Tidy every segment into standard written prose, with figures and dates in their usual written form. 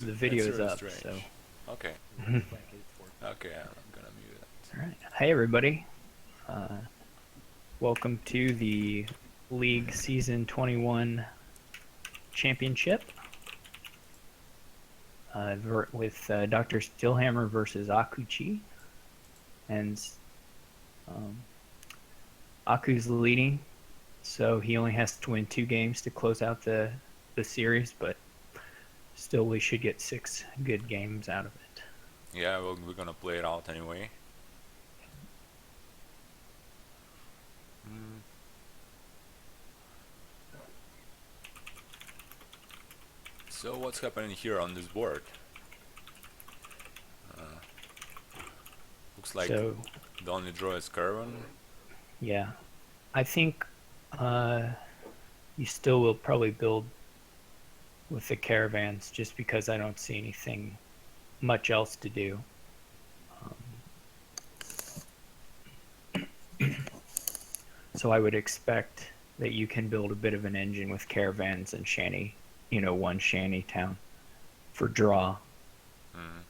The That's video's really up, so. strange. Okay. All Okay, I'm gonna mute it. right. Hey, everybody. Uh, Welcome to the League Season 21 Championship with Dr. Steelhammer versus Akuchi. And um, Aku's leading, so he only has to win 2 games to close out the series, but still, we should get 6 good games out of it. Yeah, we're gonna play it out anyway. Mm. So what's happening here on this board? Uh, Looks like So, the only draw is Caravan. yeah, I think you still will probably build with the caravans just because I don't see anything much else to do. So I would expect that you can build a bit of an engine with caravans and shanty, one shanty town for draw. Mm.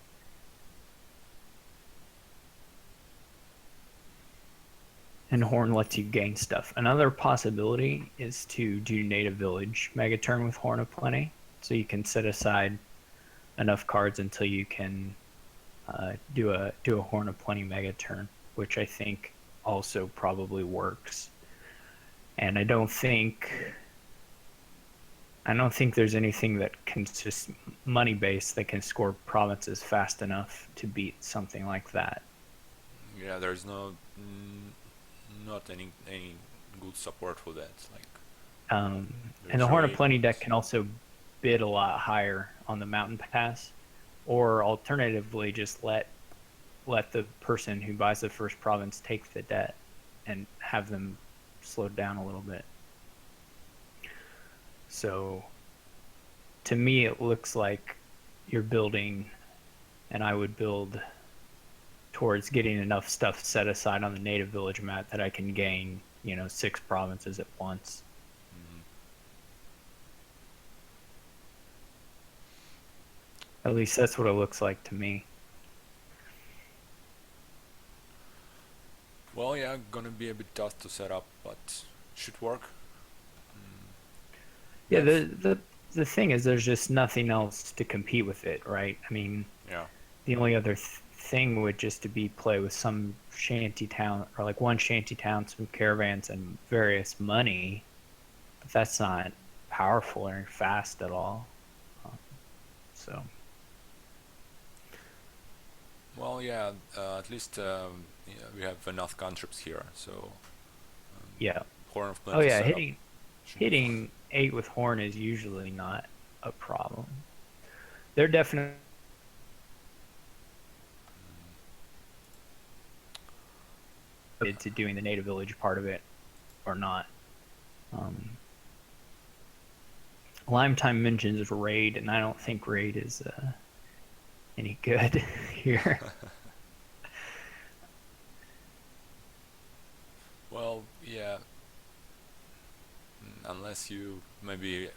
And Horn lets you gain stuff. Another possibility is to do Native Village Megaturn with Horn of Plenty. So you can set aside enough cards until you can do a Horn of Plenty Megaturn, which I think also probably works. And I don't think there's anything that can just money based that can score provinces fast enough to beat something like that. Yeah, there's not any good support for that. Like And the there's Horn of raid, Plenty deck but can also bid a lot higher on the Mountain Pass, or alternatively, just let the person who buys the first province take the debt and have them slowed down a little bit. So to me, it looks like you're building, and I would build towards getting enough stuff set aside on the native village map that I can gain, 6 provinces at once. mm, At least that's what it looks like to me. well, yeah, gonna be a bit tough to set up, but should work. We Yeah, have the thing is, there's just nothing else to compete with it, right? I mean, yeah. the only other thing would just to be play with some shanty town or like one shanty town, some caravans, and various money. But that's not powerful or fast at all. So Well, yeah. At least yeah, we have enough cantrips here, so yeah. Horn of Oh Plenty yeah, setup hitting should be fine. hitting 8 with horn is usually not a problem. They're definitely to doing the native village part of it or not. Um, Lime Time mentions raid, and I don't think raid is any good here. Well, yeah. Unless you maybe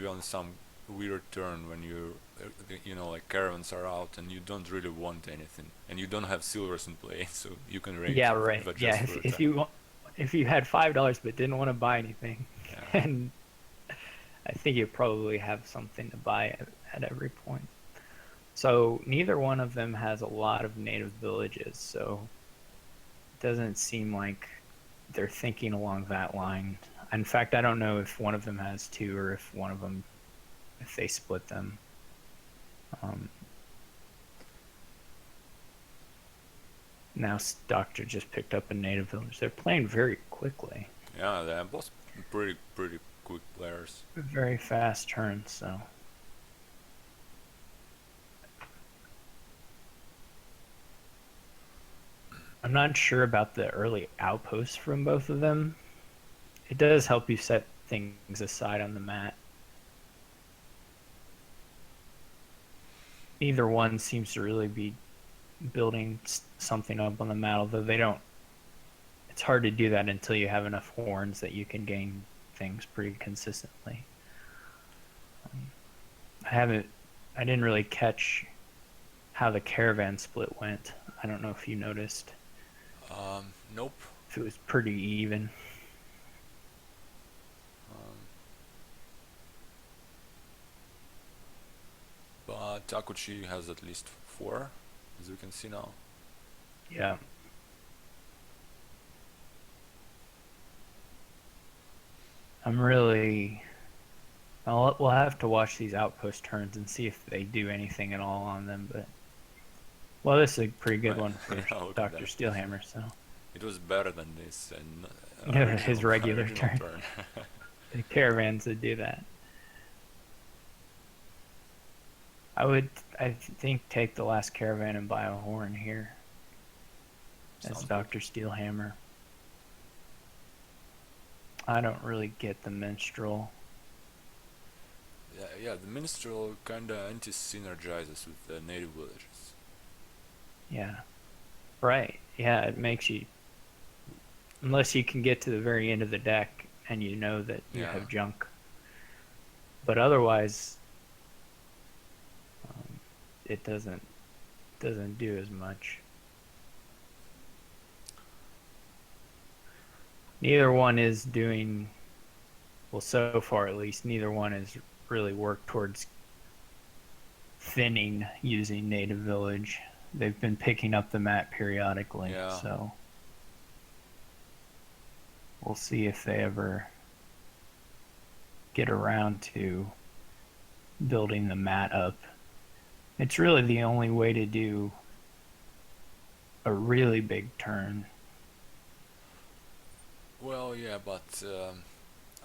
on some weird turn when like caravans are out and you don't really want anything and you don't have silvers in play, so you can raid Yeah, right. but just Yeah, for a if time. you had $5 but didn't want to buy anything, Yeah. and I think you probably have something to buy at every point. So neither one of them has a lot of native villages, so it doesn't seem like they're thinking along that line. In fact, I don't know if one of them has two or if one of them, if they split them. Um, Now Doctor just picked up a native village. They're playing very quickly. Yeah, they're both pretty quick players. Very fast turns, so. I'm not sure about the early outposts from both of them. It does help you set things aside on the mat. Neither one seems to really be building something up on the mat, although they don't. It's hard to do that until you have enough horns that you can gain things pretty consistently. I haven't I didn't really catch how the caravan split went. I don't know if you noticed. Nope. If it was pretty even. Um, but Takuchi has at least 4, as we can see now. Yeah. I'm really. We'll have to watch these outpost turns and see if they do anything at all on them. But well, this is a pretty good Right. one for Yeah, look at Dr. that. Steelhammer. So It was better than this and his regular original turn. turn. The caravans that do that. I think, take the last caravan and buy a horn here as Sounds good. Dr. Steelhammer. I don't really get the minstrel. Yeah, the minstrel kinda anti-synergizes with the native villages. Yeah. Right. Yeah, it makes you, unless you can get to the very end of the deck and you know that you Yeah. have junk. But otherwise, it doesn't do as much. Neither one is doing well so far, at least. Neither one has really worked towards thinning using native village. They've been picking up the mat periodically, Yeah. so we'll see if they ever get around to building the mat up. It's really the only way to do a really big turn. Well, yeah, but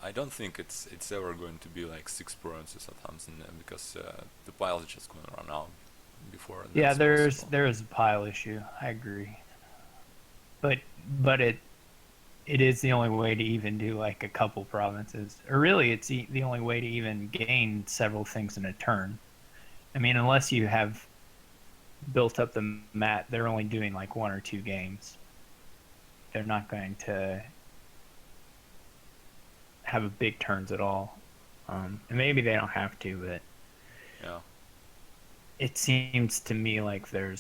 I don't think it's ever going to be like 6 provinces at Hansen because the pile is just going to run out before Yeah, that's possible. there is a pile issue. I agree, but it is the only way to even do like a couple provinces, or really, it's the only way to even gain several things in a turn. I mean, unless you have built up the mat, they're only doing like 1 or 2 games. They're not going to have a big turns at all. And maybe they don't have to, but Yeah. it seems to me like they're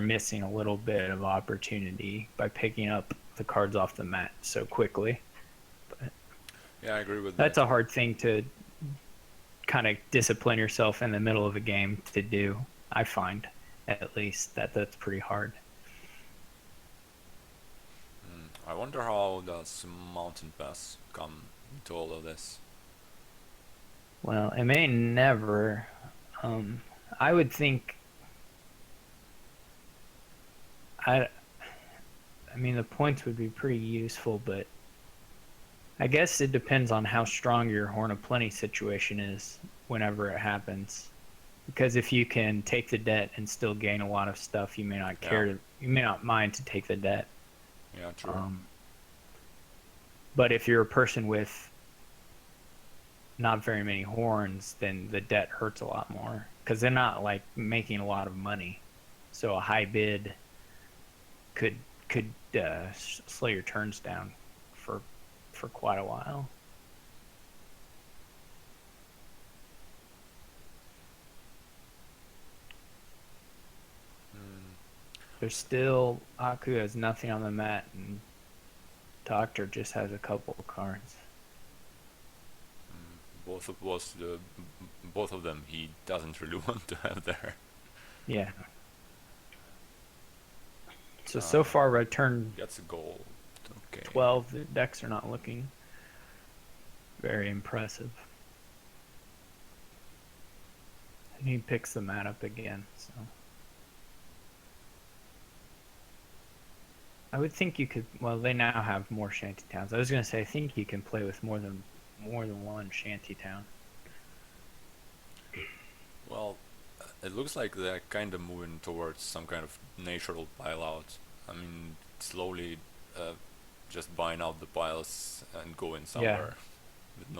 missing a little bit of opportunity by picking up the cards off the mat so quickly. But Yeah, I agree with that's that. a hard thing to kind of discipline yourself in the middle of a game to do. I find, at least, that's pretty hard. I wonder how does Mountain Pass come into all of this. Well, it may never. Um, I would think. I. I mean, the points would be pretty useful, but I guess it depends on how strong your Horn of Plenty situation is whenever it happens. Because if you can take the debt and still gain a lot of stuff, you may not Yeah. care to, you may not mind to take the debt. Yeah, true. But if you're a person with not very many horns, then the debt hurts a lot more because they're not like making a lot of money. So a high bid could slow your turns down for quite a while. There's still Aku has nothing on the mat, and Doctor just has a couple of cards. Both of them he doesn't really want to have there. Yeah. So far, by turn Gets a gold. Okay. 12, the decks are not looking very impressive. And he picks the mat up again, so. I would think you could. Well, they now have more shanty towns. I was going to say, I think you can play with more than one shanty town. Well, it looks like they're kind of moving towards some kind of natural pile out. I mean, slowly just buying out the piles and going somewhere.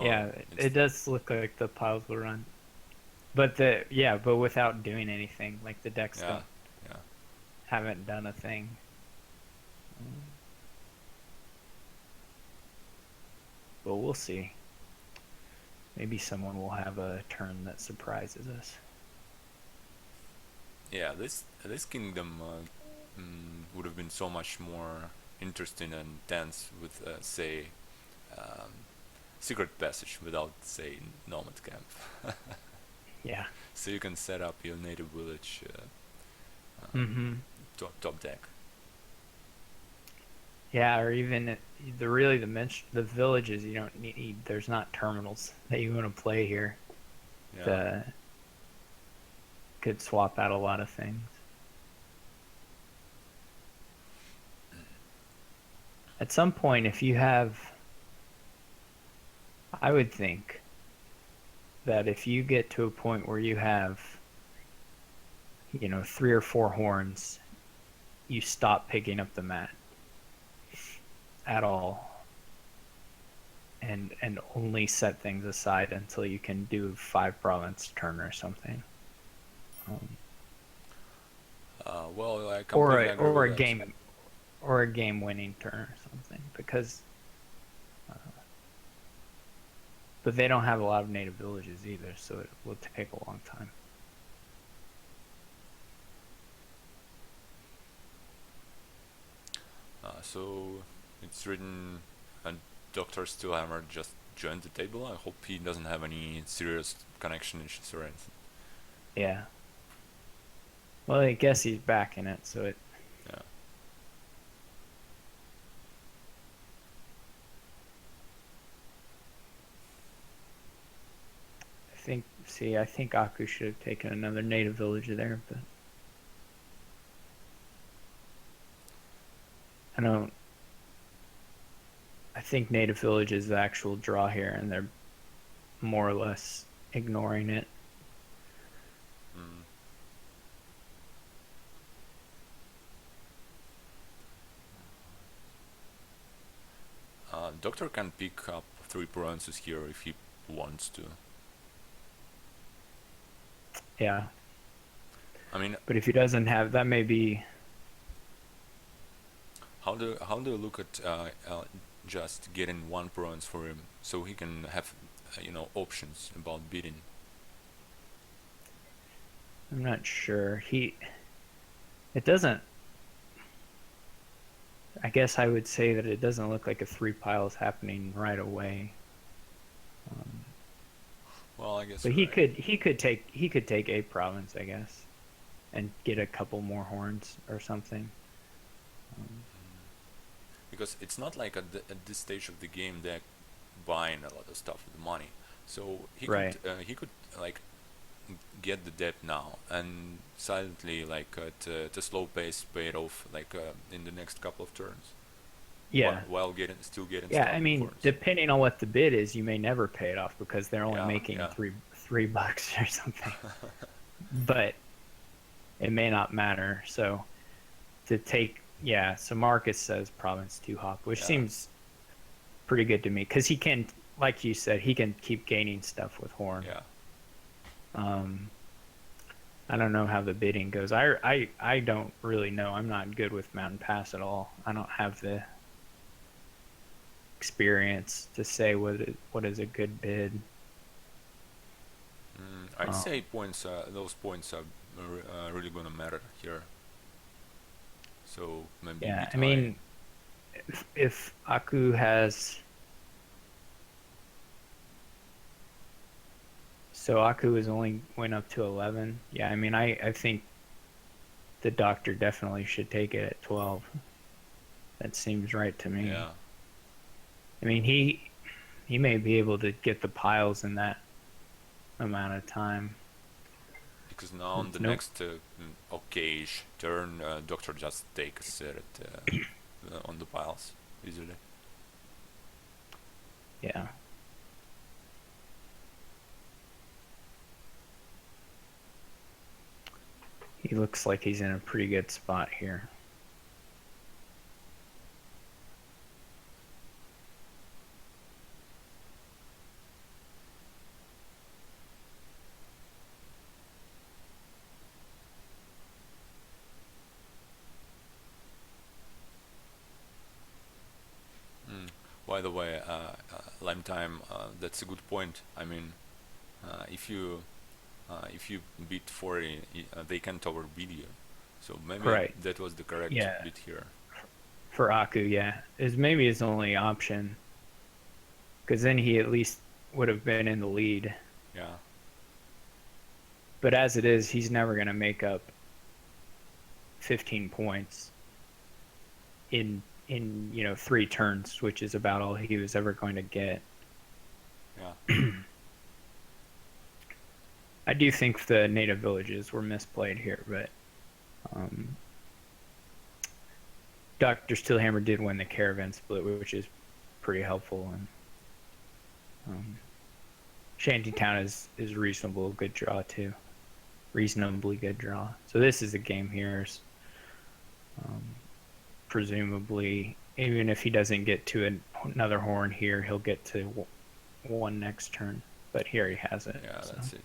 Yeah, it does look like the piles will run. But but without doing anything, like the decks haven't done a thing. But we'll see. Maybe someone will have a turn that surprises us. Yeah, this kingdom would have been so much more interesting and dense with, say, um, secret passage without, say, nomad camp. Yeah. So you can set up your native village um, Mm-hmm. top deck. Yeah, or even the villages you don't need. There's not terminals that you want to play here. Yeah. The could swap out a lot of things. At some point, if you have, I would think that if you get to a point where you have, 3 or 4 horns, you stop picking up the mat at all, and only set things aside until you can do 5 province turn or something. Um, Well, I or completely a agree with that. game winning turn or something, because but they don't have a lot of native villages either, so it will take a long time. So it's written, and Dr. Steelhammer just joined the table. I hope he doesn't have any serious connection issues or anything. Yeah. Well, I guess he's back in it, so it. Yeah. I think Aku should have taken another native village there, but I don't. I think native village is the actual draw here, and they're more or less ignoring it. Mm. Doctor can pick up 3 provinces here if he wants to. Yeah, I mean, but if he doesn't have, that may be. how do you look at just getting 1 province for him so he can have options about bidding? I'm not sure. It doesn't. I guess I would say that it doesn't look like a 3 pile is happening right away. Um, Well, I guess but you're right. he could take a province, I guess, and get a couple more horns or something. Um, Because it's not like at this stage of the game they're buying a lot of stuff with money. So right. he could like get the debt now and silently, like at a slow pace, pay it off like in the next couple of turns, Yeah. while still getting Yeah, stuff I with mean, horns. depending on what the bid is, you may never pay it off because they're only Yeah, making yeah. $3 or something. But it may not matter. So yeah. So Marcus says province 2 hop, which Yeah, seems pretty good to me because he can, like you said, he can keep gaining stuff with horn. yeah. Um, I don't know how the bidding goes. I don't really know. I'm not good with Mountain Pass at all. I don't have the experience to say what is a good bid. I'd Um, say points. Those points are really gonna matter here. So maybe yeah, bit I high. mean, if Aku has, so Aku is only went up to 11. Yeah, I mean, I think the doctor definitely should take it at 12. That seems right to me. Yeah, I mean, he may be able to get the piles in that amount of time. because now on the Nope. next okay-ish turn, Doctor just takes a set on the piles easily. Yeah. He looks like he's in a pretty good spot here. By the way, Lime time. That's a good point. I mean, if you beat 40, they can't overbeat you. So maybe Right. that was the correct Yeah. bit here. For Aku, yeah. Is maybe his only option. Because then he at least would have been in the lead. Yeah. But as it is, he's never going to make up 15 points in 3 turns, which is about all he was ever going to get. Yeah. I do think the native villages were misplayed here, but Dr. Steelhammer did win the caravan split, which is pretty helpful. And Shantytown is reasonable, good draw too, reasonably good draw. So this is a game here. Presumably, even if he doesn't get to another horn here, he'll get to one next turn. But here he has it. Yeah, so. that's it.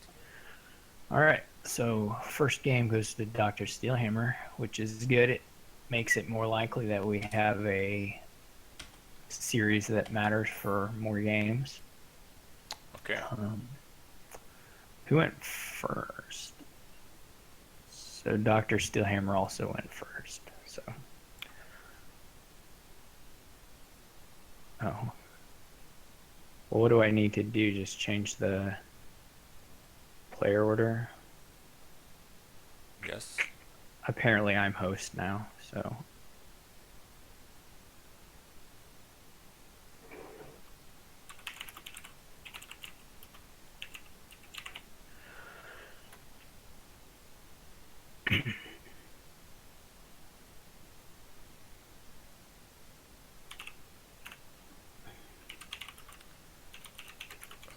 All right, so first game goes to Dr. Steelhammer, which is good. It makes it more likely that we have a series that matters for more games. Okay. Who went first? So Dr. Steelhammer also went first. So, well, what do I need to do? Just change the player order? Yes. Apparently I'm host now, so.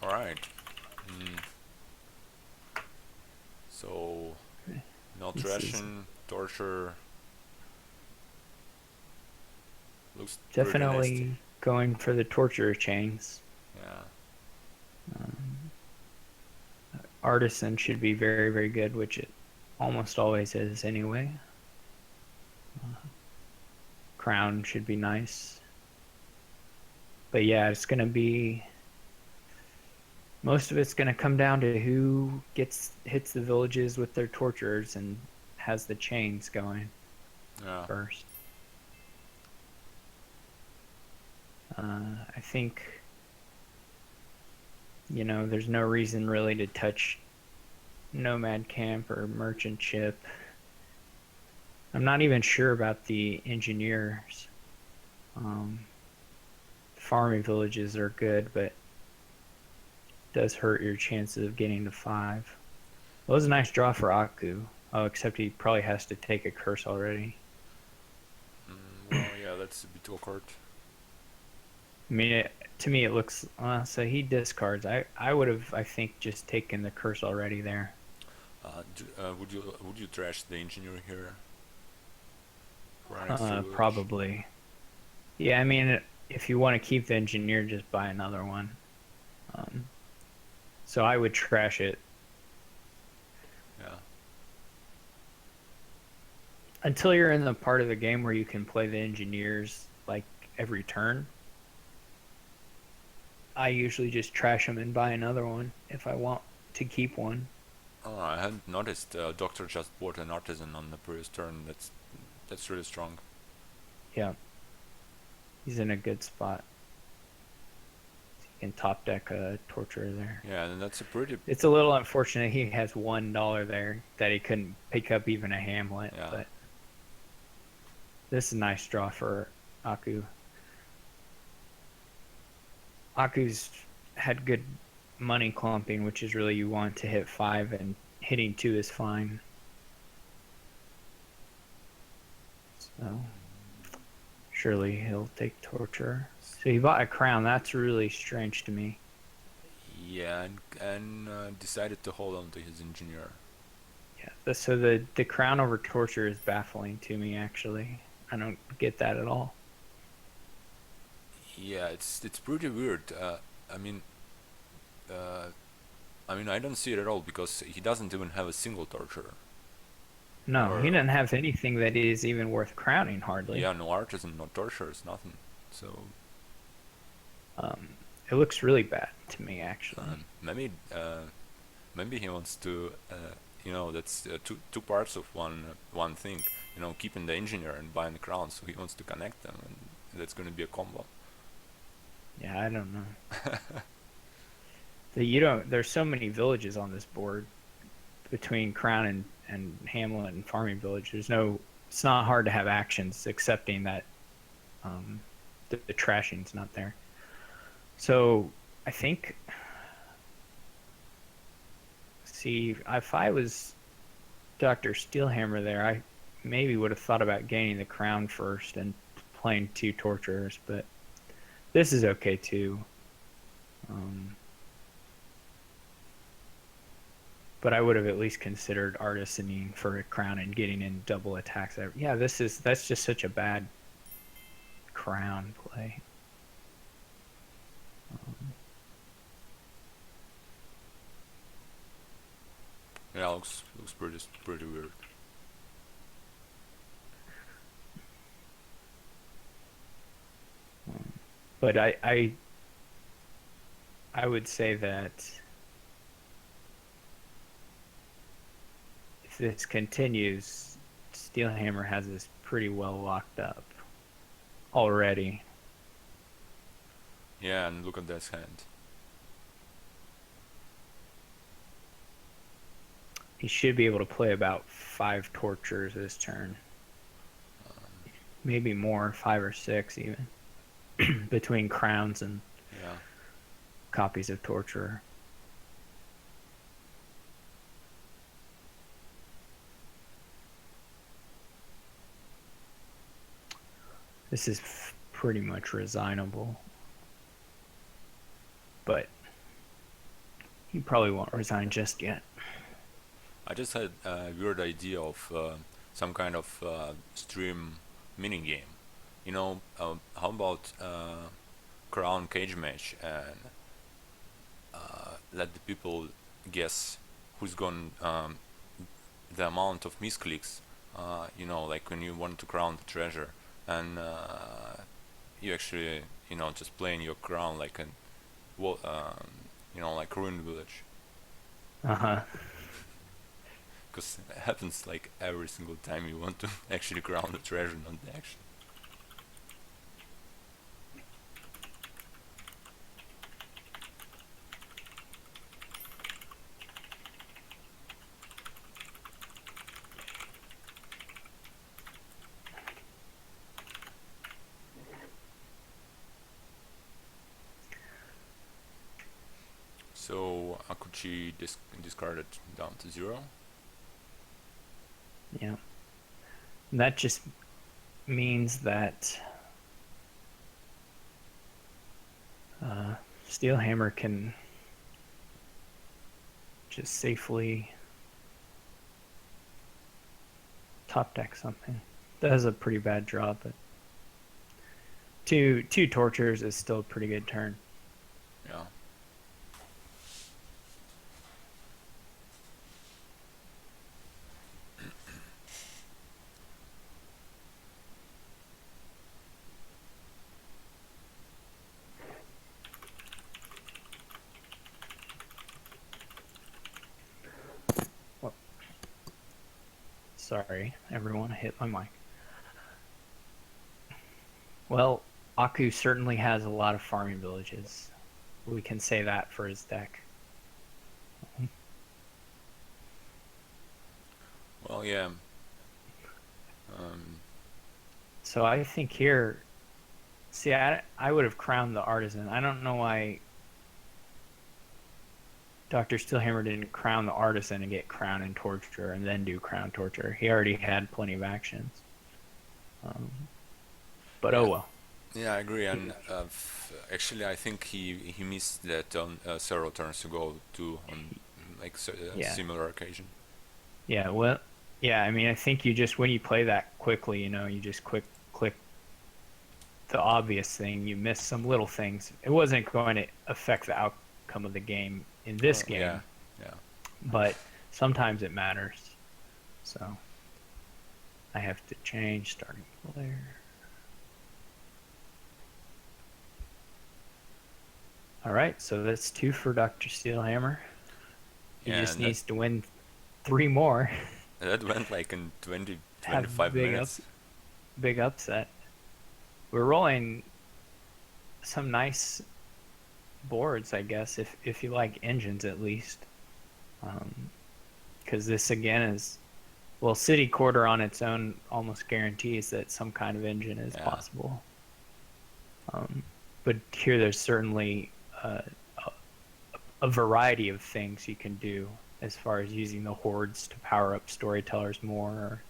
All right. So, maltration, torture. Looks pretty nasty. Definitely going for the torture chains. Yeah. Artisan should be very, very good, which it almost always is anyway. Crown should be nice. But yeah, it's going to be... Most of it's going to come down to who hits the villages with their torturers and has the chains going first. I think, there's no reason really to touch Nomad Camp or Merchant Ship. I'm not even sure about the engineers. Farming villages are good, but does hurt your chances of getting to 5. Well, it was a nice draw for Aku. Oh, except he probably has to take a curse already. Well, yeah, that's a bit awkward. I mean, to me it looks... so he discards. I would have, I think, just taken the curse already there. Would you trash the engineer here? Probably. Yeah, I mean, if you want to keep the engineer, just buy another one. So I would trash it. Yeah. Until you're in the part of the game where you can play the engineers like every turn, I usually just trash them and buy another one if I want to keep one. Oh, I hadn't noticed. Doctor just bought an artisan on the previous turn. That's really strong. Yeah. He's in a good spot. Can top deck a torturer there. Yeah, and that's a pretty... It's a little unfortunate he has $1 there that he couldn't pick up even a hamlet, but this is a nice draw for Aku. Aku's had good money clumping, which is really you want to hit 5, and hitting 2 is fine. So surely he'll take torture. So he bought a crown. That's really strange to me. Yeah, and decided to hold on to his engineer. Yeah. So the crown over torture is baffling to me. Actually, I don't get that at all. Yeah, it's pretty weird. I mean, I don't see it at all because he doesn't even have a single torture. No, he doesn't have anything that is even worth crowning, hardly. Yeah, no artisan, no tortures, nothing. So It looks really bad to me, actually. Maybe he wants to, that's two parts of one thing. Keeping the engineer and buying the crown, so he wants to connect them, and that's going to be a combo. Yeah, I don't know. You don't. There's so many villages on this board between Crown and Hamlet and Farming Village. There's no. It's not hard to have actions, excepting that the trashing's not there. So I think. See, if I was Dr. Steelhammer there, I maybe would have thought about gaining the crown first and playing 2 torturers, but this is okay too. But I would have at least considered artisaning for a crown and getting in double attacks. Yeah, that's just such a bad crown play. Yeah, looks pretty weird. But I would say that if this continues, Steelhammer has this pretty well locked up already. Yeah, and look at this hand. He should be able to play about 5 tortures this turn. Maybe more, 5 or 6 even. Between crowns and copies of torturer. This is pretty much resignable. But he probably won't resign just yet. I just had a weird idea of some kind of stream mini game. How about crown cage match and let the people guess who's gone the amount of misclicks. Like when you want to crown the treasure, and you actually just playing your crown like like ruined village. Because it happens like every single time you want to actually crown the treasure, not the action. So Akuchi discarded down to 0. Yeah. And that just means that Steelhammer can just safely top deck something. That is a pretty bad draw, but two tortures is still a pretty good turn. Yeah. Sorry, everyone, I hit my mic. Well, Aku certainly has a lot of farming villages. We can say that for his deck. Well, yeah. So I think here, see, I would have crowned the artisan. I don't know why Dr. Steelhammer didn't crown the artisan and get crown and torture and then do crown torture. He already had plenty of actions. But yeah. oh well. Yeah, I agree. And actually, I think he missed that on several turns ago too, on like similar occasion. Yeah, well, yeah. I mean, I think you just when you play that quickly, you just click the obvious thing. You miss some little things. It wasn't going to affect the outcome of the game in this game. Yeah. But sometimes it matters. So I have to change starting player. All right, so that's 2 for Dr. Steelhammer. He Yeah, just and that needs to win 3 more. that went like in 20, Have 25 minutes. big upset. We're rolling some nice boards, I guess, if you like engines at least. Because this again is, well, City Quarter on its own almost guarantees that some kind of engine is Yeah. possible. But here there's certainly a variety of things you can do as far as using the hordes to power up storytellers more. Or,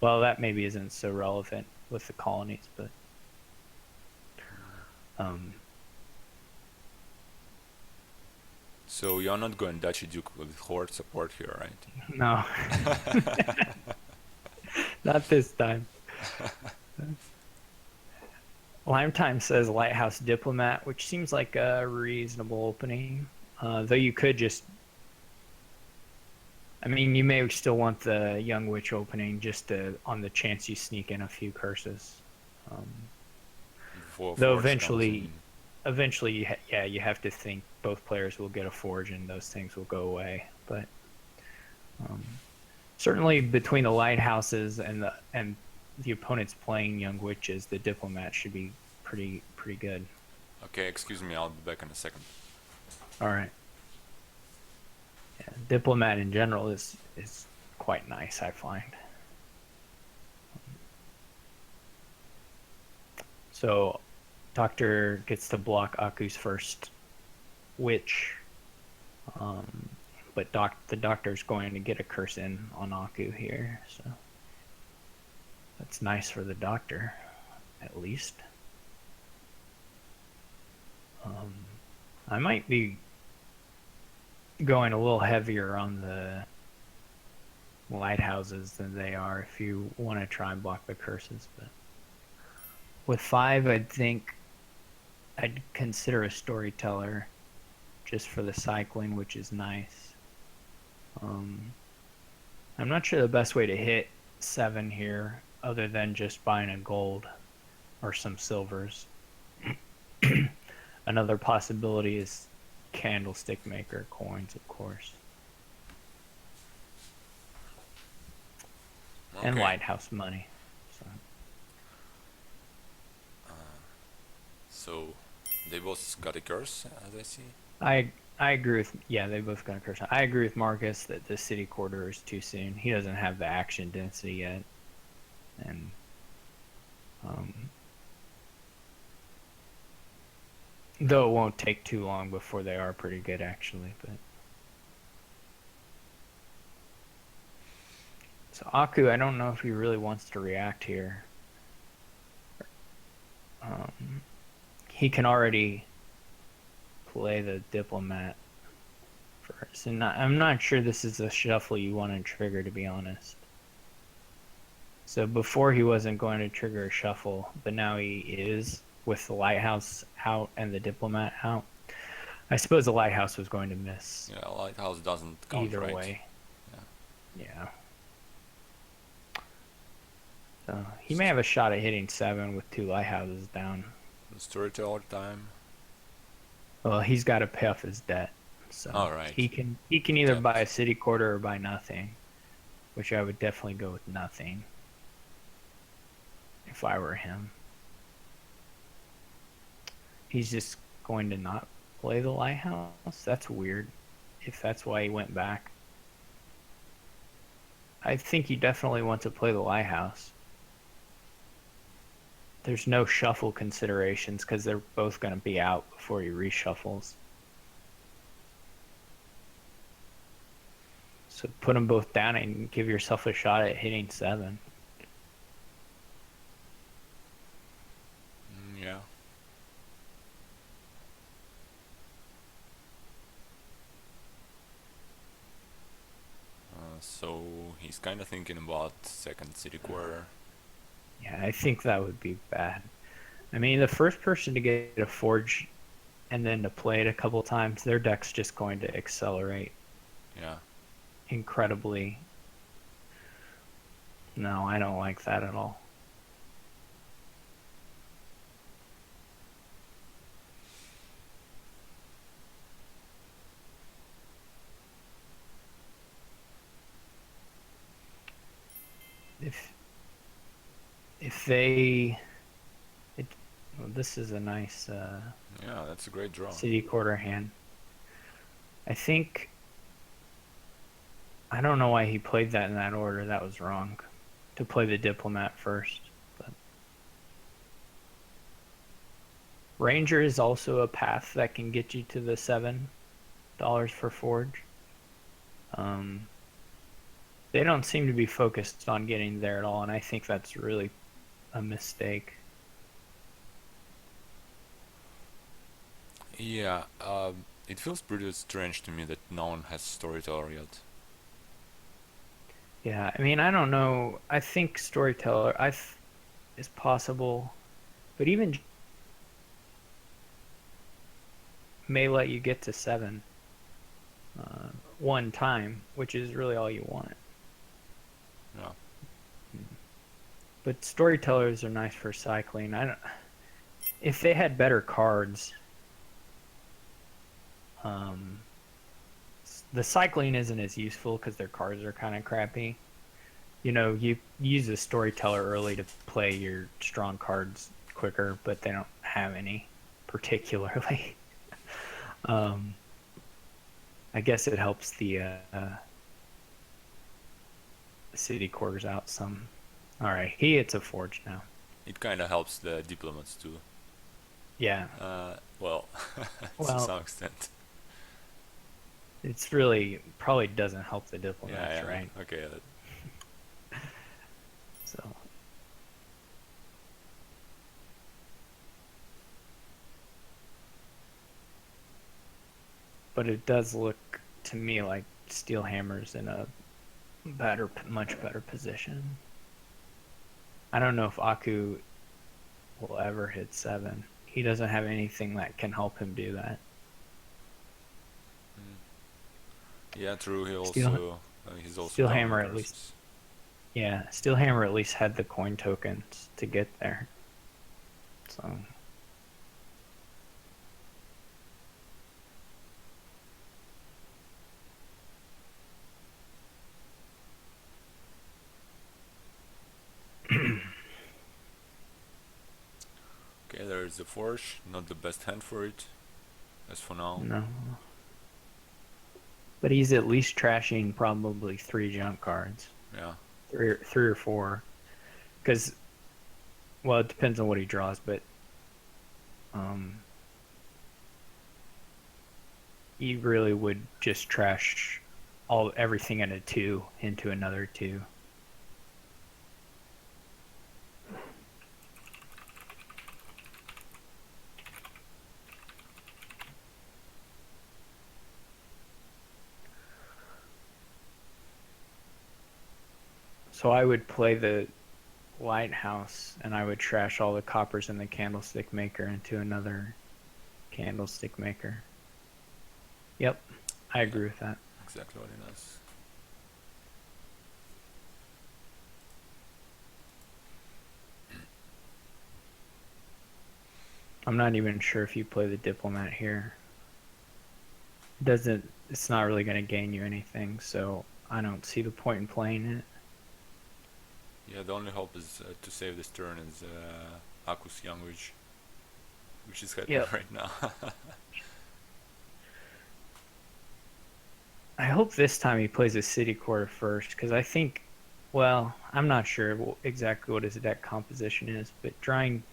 well, that maybe isn't so relevant with the colonies, but um, So you're not going Duchy Duke with horde support here, no, right? not this time. Lime says Lighthouse Diplomat, which seems like a reasonable opening. Though you could just, I mean, you may still want the Young Witch opening just on the chance you sneak in a few curses. Um, Before though Forge comes in. eventually, yeah, you have to think both players will get a Forge and those things will go away. But um, certainly between the Lighthouses and the opponents playing Young Witches, the Diplomat should be pretty good. Okay, excuse me, I'll be back in a second. All right. Yeah, Diplomat in general is quite nice, I find. So Doctor gets to block Aku's first witch, but the Doctor's going to get a curse in on Aku here, so that's nice for the Doctor, at least. I might be going a little heavier on the lighthouses than they are if you want to try and block the curses, but with 5 I'd think I'd consider a storyteller just for the cycling, which is nice. I'm not sure the best way to hit 7 here other than just buying a gold or some silvers. Another possibility is candlestick maker coins, of course. Okay. And lighthouse money. So they both got a curse, as I see. I agree with, yeah, they both got a curse. I agree with Marcus that the City Quarter is too soon. He doesn't have the action density yet, and though it won't take too long before they are pretty good actually. But so Aku, I don't know if he really wants to react here. He can already play the Diplomat first, and I'm not sure this is a shuffle you want to trigger, to be honest. So before he wasn't going to trigger a shuffle, but now he is, with the Lighthouse out and the Diplomat out. I suppose the Lighthouse was going to miss. Yeah, Lighthouse doesn't count, either right? way. Yeah. So he may have a shot at hitting 7 with 2 Lighthouses down. Storyteller time. Well, he's got to pay off his debt, so Alright. he can either buy a City Quarter or buy nothing, which I would definitely go with nothing if I were him. He's just going to not play the Lighthouse? That's weird, if that's why he went back. I think you definitely want to play the Lighthouse. There's no shuffle considerations because they're both going to be out before he reshuffles. So put them both down and give yourself a shot at hitting 7. Yeah. So he's kind of thinking about second City Quarter. Yeah, I think that would be bad. I mean, the first person to get a Forge and then to play it a couple times, their deck's just going to accelerate. Yeah. Incredibly. No, I don't like that at all. if if they it, well, this is a nice Yeah, that's a great draw. city quarter hand. I think I don't know why he played that in that order. That was wrong. To play the diplomat first. But Ranger is also a path that can get you to the $7 for forge. Um, they don't seem to be focused on getting there at all, and I think that's really a mistake. Yeah, it feels pretty strange to me that no one has Storyteller yet. Yeah, I mean, I don't know. I think storyteller is possible, but even may let you get to 7 one time, which is really all you want. Yeah. But storytellers are nice for cycling. I don't. If they had better cards, um, the cycling isn't as useful because their cards are kind of crappy. You know, you use a storyteller early to play your strong cards quicker, but they don't have any particularly. um, I guess it helps the city quarters out some. All right, he hits a forge now. It kind of helps the diplomats too. Yeah. Well, to Well, some extent. it's really probably doesn't help the Yeah, diplomats, right? yeah. Okay. So, but it does look to me like Steelhammer's in a much better position. I don't know if Aku will ever hit 7. He doesn't have anything that can help him do that. Yeah, true. Steel He's also down in Steelhammer at least, curses. yeah, Steelhammer at least had the coin tokens to get there. So Okay, there is the Forge. Not the best hand for it, as for now. no, but he's at least trashing probably 3 junk cards, Yeah. three or 4, because well, it depends on what he draws, but um, he really would just trash everything in a 2 into another 2. So I would play the lighthouse and I would trash all the coppers in the candlestick maker into another candlestick maker. Yep, I Yeah, agree with that. exactly what it is. I'm not even sure if you play the diplomat here. It's not really going to gain you anything, so I don't see the point in playing it. Yeah, the only hope is to save this turn is Aku's Youngridge, which is happening Yep. right now. I hope this time he plays a city quarter first, because I think, well, I'm not sure exactly what his deck composition is, but drawing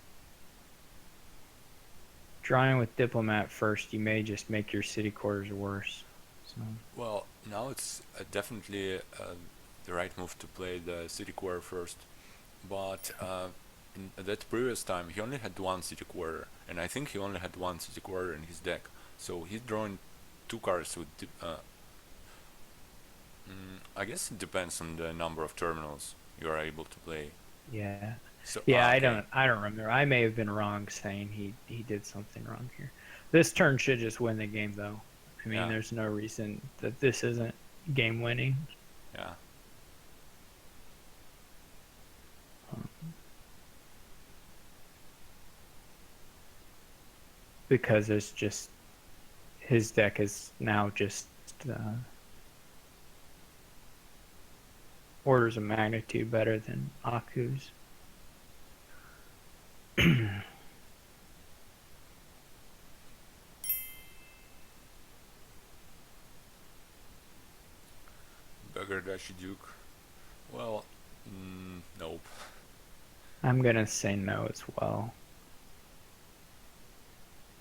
with diplomat first, you may just make your city quarters worse. So Well, now it's definitely the right move to play the city quarter first, but in that previous time he only had one city quarter, and I think he only had one city quarter in his deck, so he's drawing 2 cards with. I guess it depends on the number of terminals you are able to play. yeah, So yeah, okay, I don't remember. I may have been wrong saying he did something wrong here. This turn should just win the game, though. I mean, yeah, there's no reason that this isn't game winning. yeah. Because it's just his deck is now just orders of magnitude better than Aku's. Bangladeshi Duke. Well, nope. I'm gonna say no as well.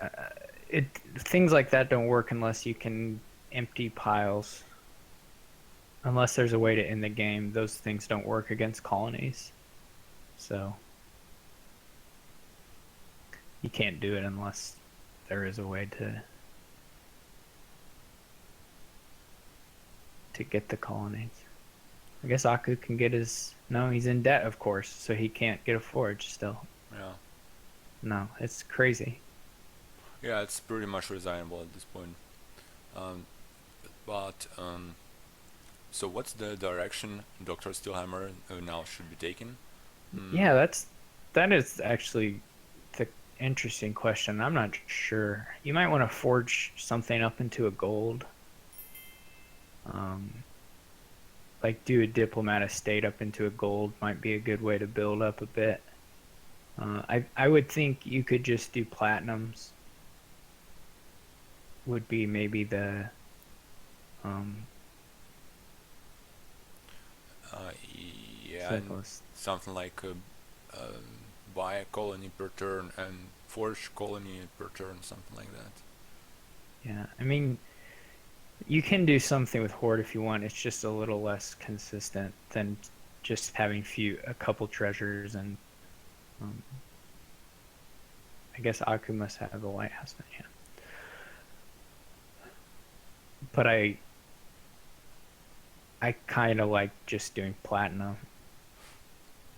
Uh, it things like that don't work unless you can empty piles. Unless there's a way to end the game, those things don't work against colonies. So you can't do it unless there is a way to get the colonies. I guess Aku can get his. No, he's in debt, of course, so he can't get a forge still. Yeah. No, it's crazy. Yeah, it's pretty much resignable at this point. Um, but so what's the direction Dr. Steelhammer now should be taking? Yeah, that is actually the interesting question. I'm not sure. You might want to forge something up into a gold. Um, like do a diplomat estate up into a gold might be a good way to build up a bit. I would think you could just do platinums. Would be maybe the um, Uh, yeah, and simplest. something like buy a colony per turn and forge colony per turn, something like that. Yeah, I mean you can do something with horde if you want. It's just a little less consistent than just having a couple treasures and um, I guess Aku must have a lighthouse now. Yeah, but I kind of like just doing platinum.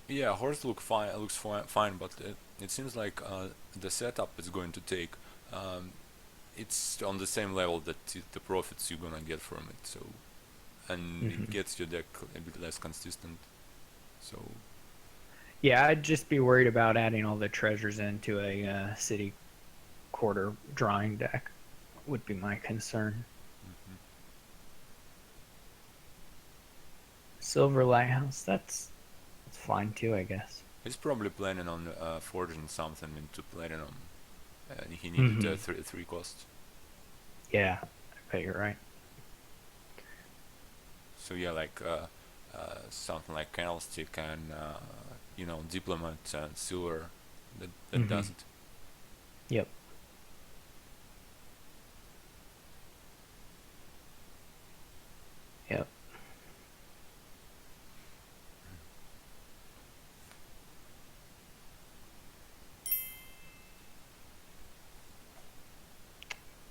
Yeah, horse looks fine, but it seems like the setup is going to take. Um, it's on the same level that the profits you're gonna get from it. So, and it Hmm. gets your deck a bit less consistent. So, Yeah, I'd just be worried about adding all the treasures into a city quarter drawing deck. Would be my concern. mhm. Silver lighthouse. That's fine too, I guess. He's probably planning on forging something into platinum. He needed Hmm. three cost. Yeah, I bet you're right. So yeah, like something like candlestick and diplomat and silver. That Hmm. does it. Yep. Yep.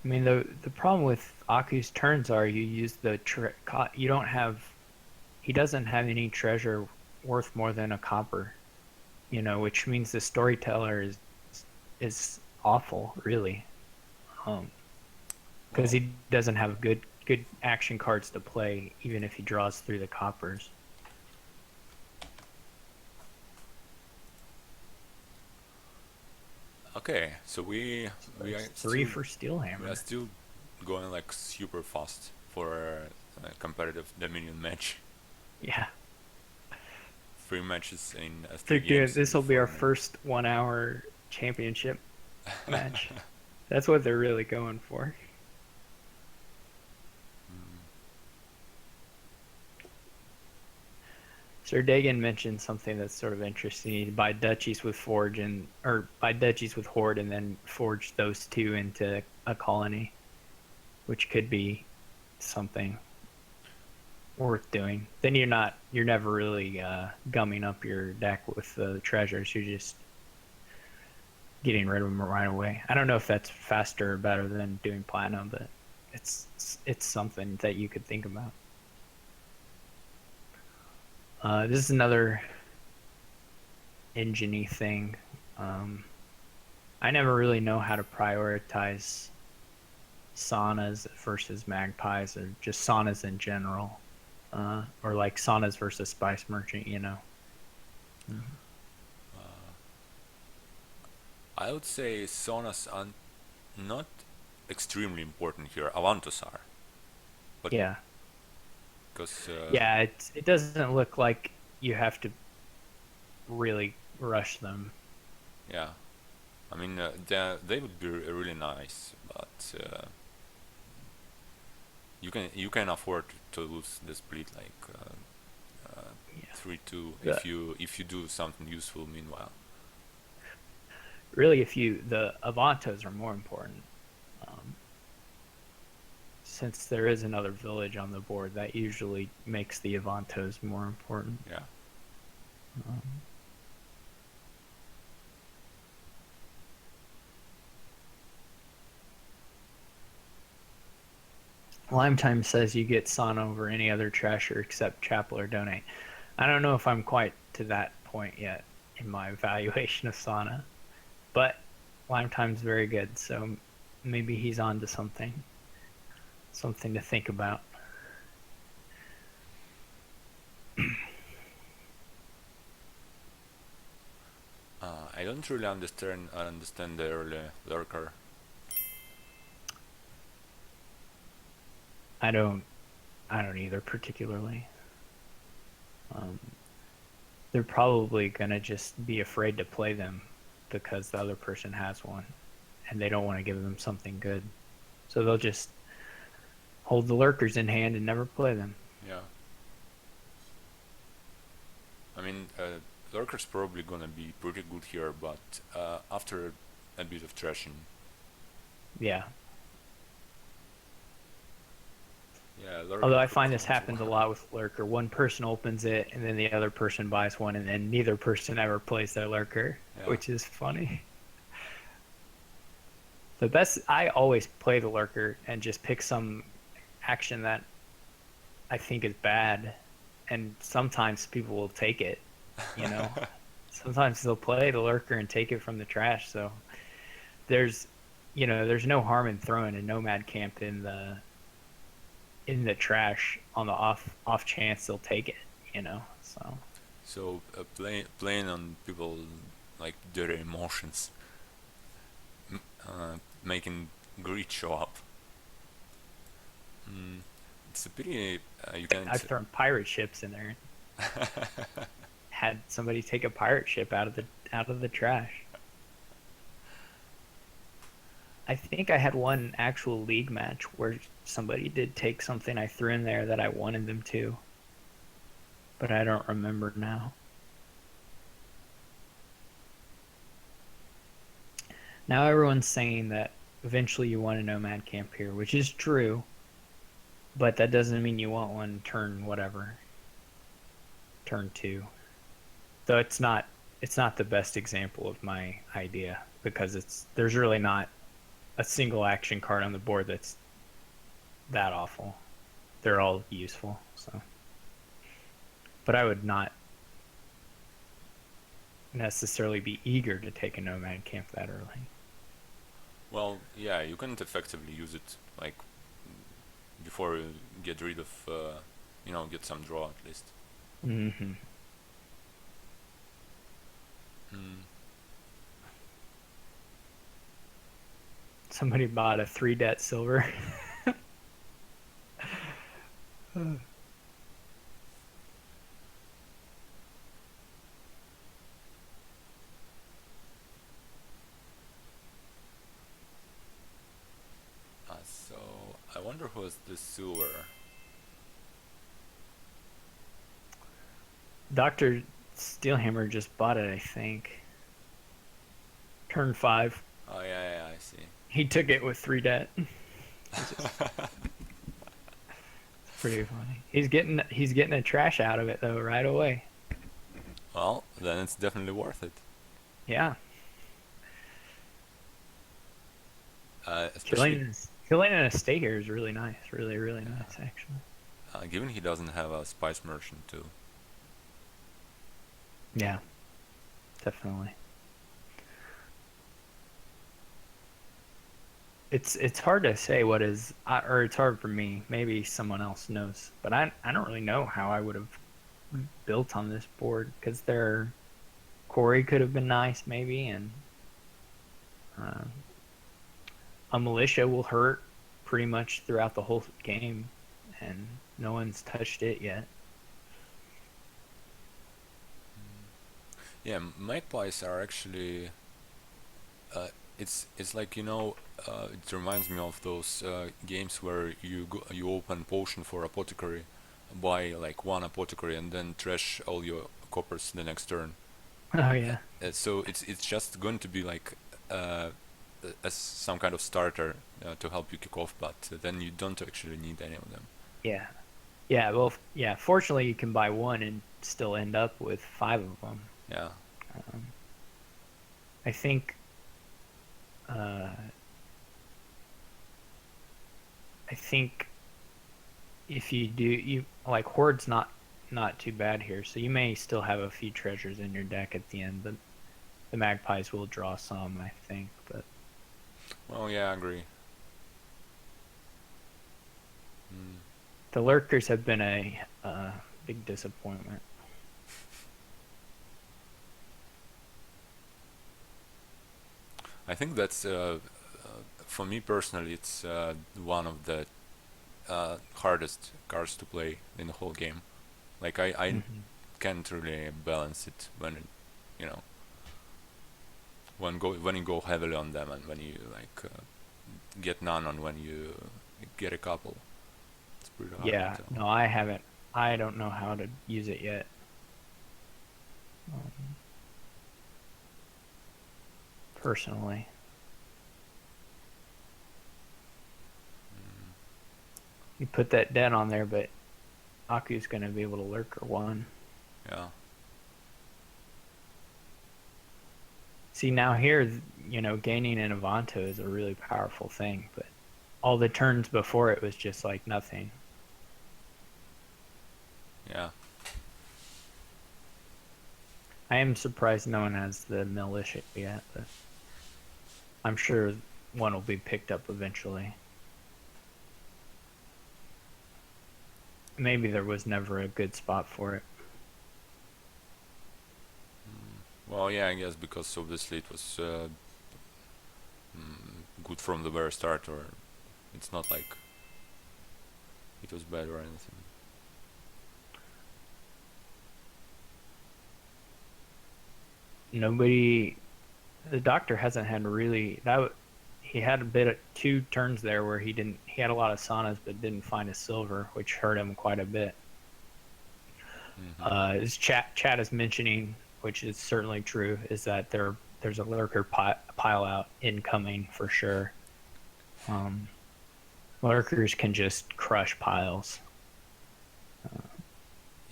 I mean, the problem with Aku's turns are you use you don't have he doesn't have any treasure worth more than a copper, which means the storyteller is awful, really, because Well, he doesn't have good action cards to play, even if he draws through the coppers. okay, so we So we are there's three still for we are Steelhammer. still going like super fast for a competitive Dominion match. Yeah, 3 matches in three they're doing. games This will be before our the first 1 hour championship end. match. That's what they're really going for. Mm, Sir Dagan mentioned something that's sort of interesting. You buy duchies with forge or buy duchies with horde and then forge those two into a colony, which could be something worth doing. Then you're never really gumming up your deck with the treasures. You're just getting rid of them right away. I don't know if that's faster or better than doing platinum, but it's something that you could think about. This is another engine-y thing. Um, I never really know how to prioritize saunas versus magpies or just saunas in general. Or like saunas versus spice merchant. Mhm. uh, I would say saunas are not extremely important here. Avantos are, but Yeah. because Yeah, it doesn't look like you have to really rush them. yeah, I mean they would be really nice, but you can afford to lose the split like uh, Yeah. 3-2 The, if you do something useful meanwhile. really, if you the Avantos are more important. Um, since there is another village on the board, that usually makes the Avantos more important. Yeah. Um, Lime Time says you get Sauna over any other trasher except Chapel or Donate. I don't know if I'm quite to that point yet in my evaluation of Sauna, but Lime Time's very good, so maybe he's on to something to think about. I don't really understand the early lurker. I don't I don't either particularly. Um, they're probably gonna just be afraid to play them because the other person has one, and they don't want to give them something good, so they'll just hold the lurkers in hand and never play them. Yeah. I mean, lurker's probably gonna be pretty good here, but after a bit of trashing. Yeah. Yeah, lurker Although I could find this come to. happens a lot with lurker. One person opens it, and then the other person buys one, and then neither person ever plays their lurker, Yeah. which is funny. The best, I always play the lurker and just pick some action that I think is bad, and sometimes people will take it. You know, sometimes they'll play the lurker and take it from the trash. So there's, there's no harm in throwing a nomad camp in the trash on the off chance they'll take it. So So playing on people like their emotions, making greed show up. Mm, it's a pity you can't. I've thrown pirate ships in there. Had somebody take a pirate ship out of the trash. I think I had one actual league match where somebody did take something I threw in there that I wanted them to, but I don't remember now. Now everyone's saying that eventually you want a nomad camp here, which is true, but that doesn't mean you want one turn whatever, turn 2. Though it's not the best example of my idea because there's really not a single action card on the board that's that awful. They're all useful, so. But I would not necessarily be eager to take a nomad camp that early. Well, yeah, you can't effectively use it like before you get rid of, get some draw at least. Mm-hmm. Mm. Somebody bought a 3-det silver. So I wonder who's the sewer. Dr. Steelhammer just bought it, I think. Turn 5. Oh yeah, I see. He took it with 3-det. It's pretty funny. He's getting a trash out of it though right away. Well, then it's definitely worth it. Yeah. Especially Killing an estate here is really nice. Really, really nice actually. given he doesn't have a spice merchant too. Yeah. Definitely. It's hard to say what is, or it's hard for me. Maybe someone else knows, but I don't really know how I would have built on this board because their Corey could have been nice maybe, and uh, a militia will hurt pretty much throughout the whole game, and No one's touched it yet. Yeah, magpies are actually uh, it's like it reminds me of those games where you open potion for apothecary, buy like one apothecary and then trash all your coppers the next turn. Oh yeah, So it's just going to be like uh, as some kind of starter to help you kick off, but then you don't actually need any of them. yeah, yeah. Well, yeah. Fortunately, you can buy one and still end up with 5 of them. Yeah. Um, I think. Uh, I think if you do, you like Horde's not too bad here, so you may still have a few treasures in your deck at the end. The magpies will draw some, I think, but Well, yeah, I agree. Mm. the lurkers have been a big disappointment. I think that's for me personally, it's one of the hardest cards to play in the whole game. Like I Hmm. can't really balance it when you know when you go heavily on them and when you like get none on when you get a couple. It's pretty hard Yeah, to tell. no, I haven't. I don't know how to use it yet. Um, personally, you put that dead on there, but Aku's going to be able to lurker one. Yeah. See, now here, gaining an Avanto is a really powerful thing, but all the turns before it was just like nothing. Yeah. I am surprised no one has the militia yet, but I'm sure one will be picked up eventually. Maybe there was never a good spot for it. Well, yeah, I guess because obviously it was good from the very start, or it's not like it was bad or anything. Nobody, the doctor hasn't had really that. He had a bit of 2 turns there where he had a lot of saunas but didn't find a silver, which hurt him quite a bit. Mm-hmm. As chat is mentioning, which is certainly true, is that there's a lurker pile out incoming for sure. Um, Lurkers can just crush piles.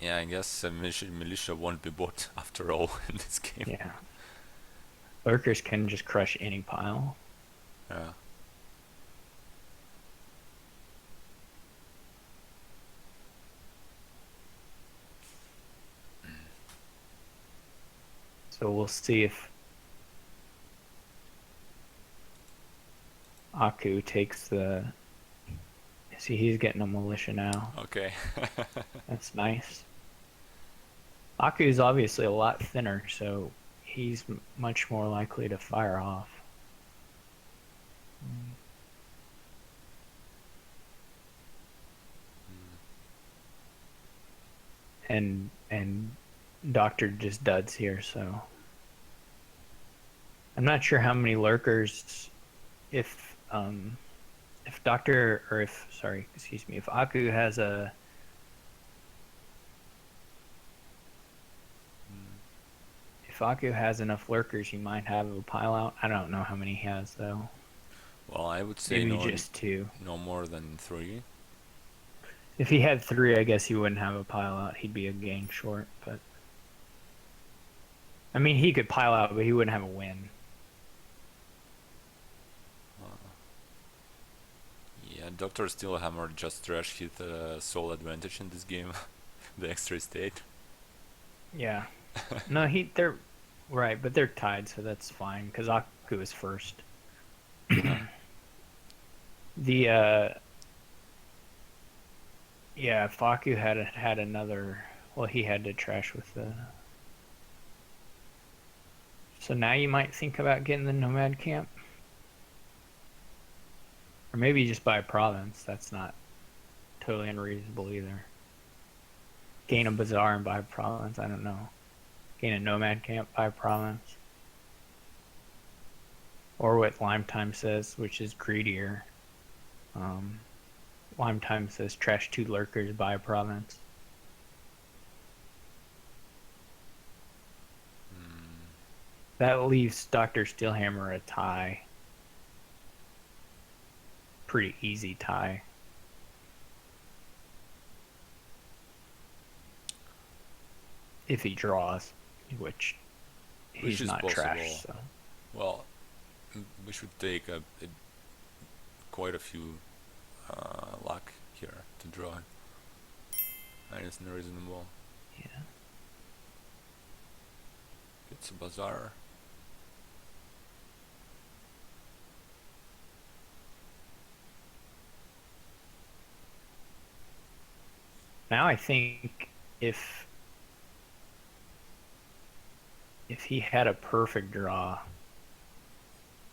Yeah, I guess militia won't be bought after all in this game. Yeah, lurkers can just crush any pile. Yeah. So we'll see if Aku takes the. See, he's getting a militia now. Okay. That's nice. Aku is obviously a lot thinner, so he's much more likely to fire off. And Doctor just duds here, so I'm not sure how many lurkers if Doctor or if sorry, excuse me, if Aku has a if Aku has enough lurkers, he might have a pile out. I don't know how many he has though. Well, I would say Maybe just 2. no more than 3. If he had 3, I guess he wouldn't have a pile out. He'd be a gang short, but I mean, he could pile out, but he wouldn't have a win. Yeah, Doctor Steelhammer just trash hit sole advantage in this game, the extra state. Yeah. No, they're right, but they're tied, so that's fine because Aku is first. Yeah. The yeah, if Aku had another, well, he had to trash with the. So now you might think about getting the nomad camp, or maybe just buy a province. That's not totally unreasonable either. Gain a bazaar and buy a province. I don't know. Gain a nomad camp, buy a province. Or what Lime Time says, which is greedier. Um, Lime Time says trash 2 lurkers, buy a province. Mm, That leaves Dr. Steelhammer a tie. Pretty easy tie. If he draws, which which he's is not trash, possible. so. Well, we should take quite a few luck here to draw, and it's reasonable. Yeah. It's a bazaar. Now I think if he had a perfect draw,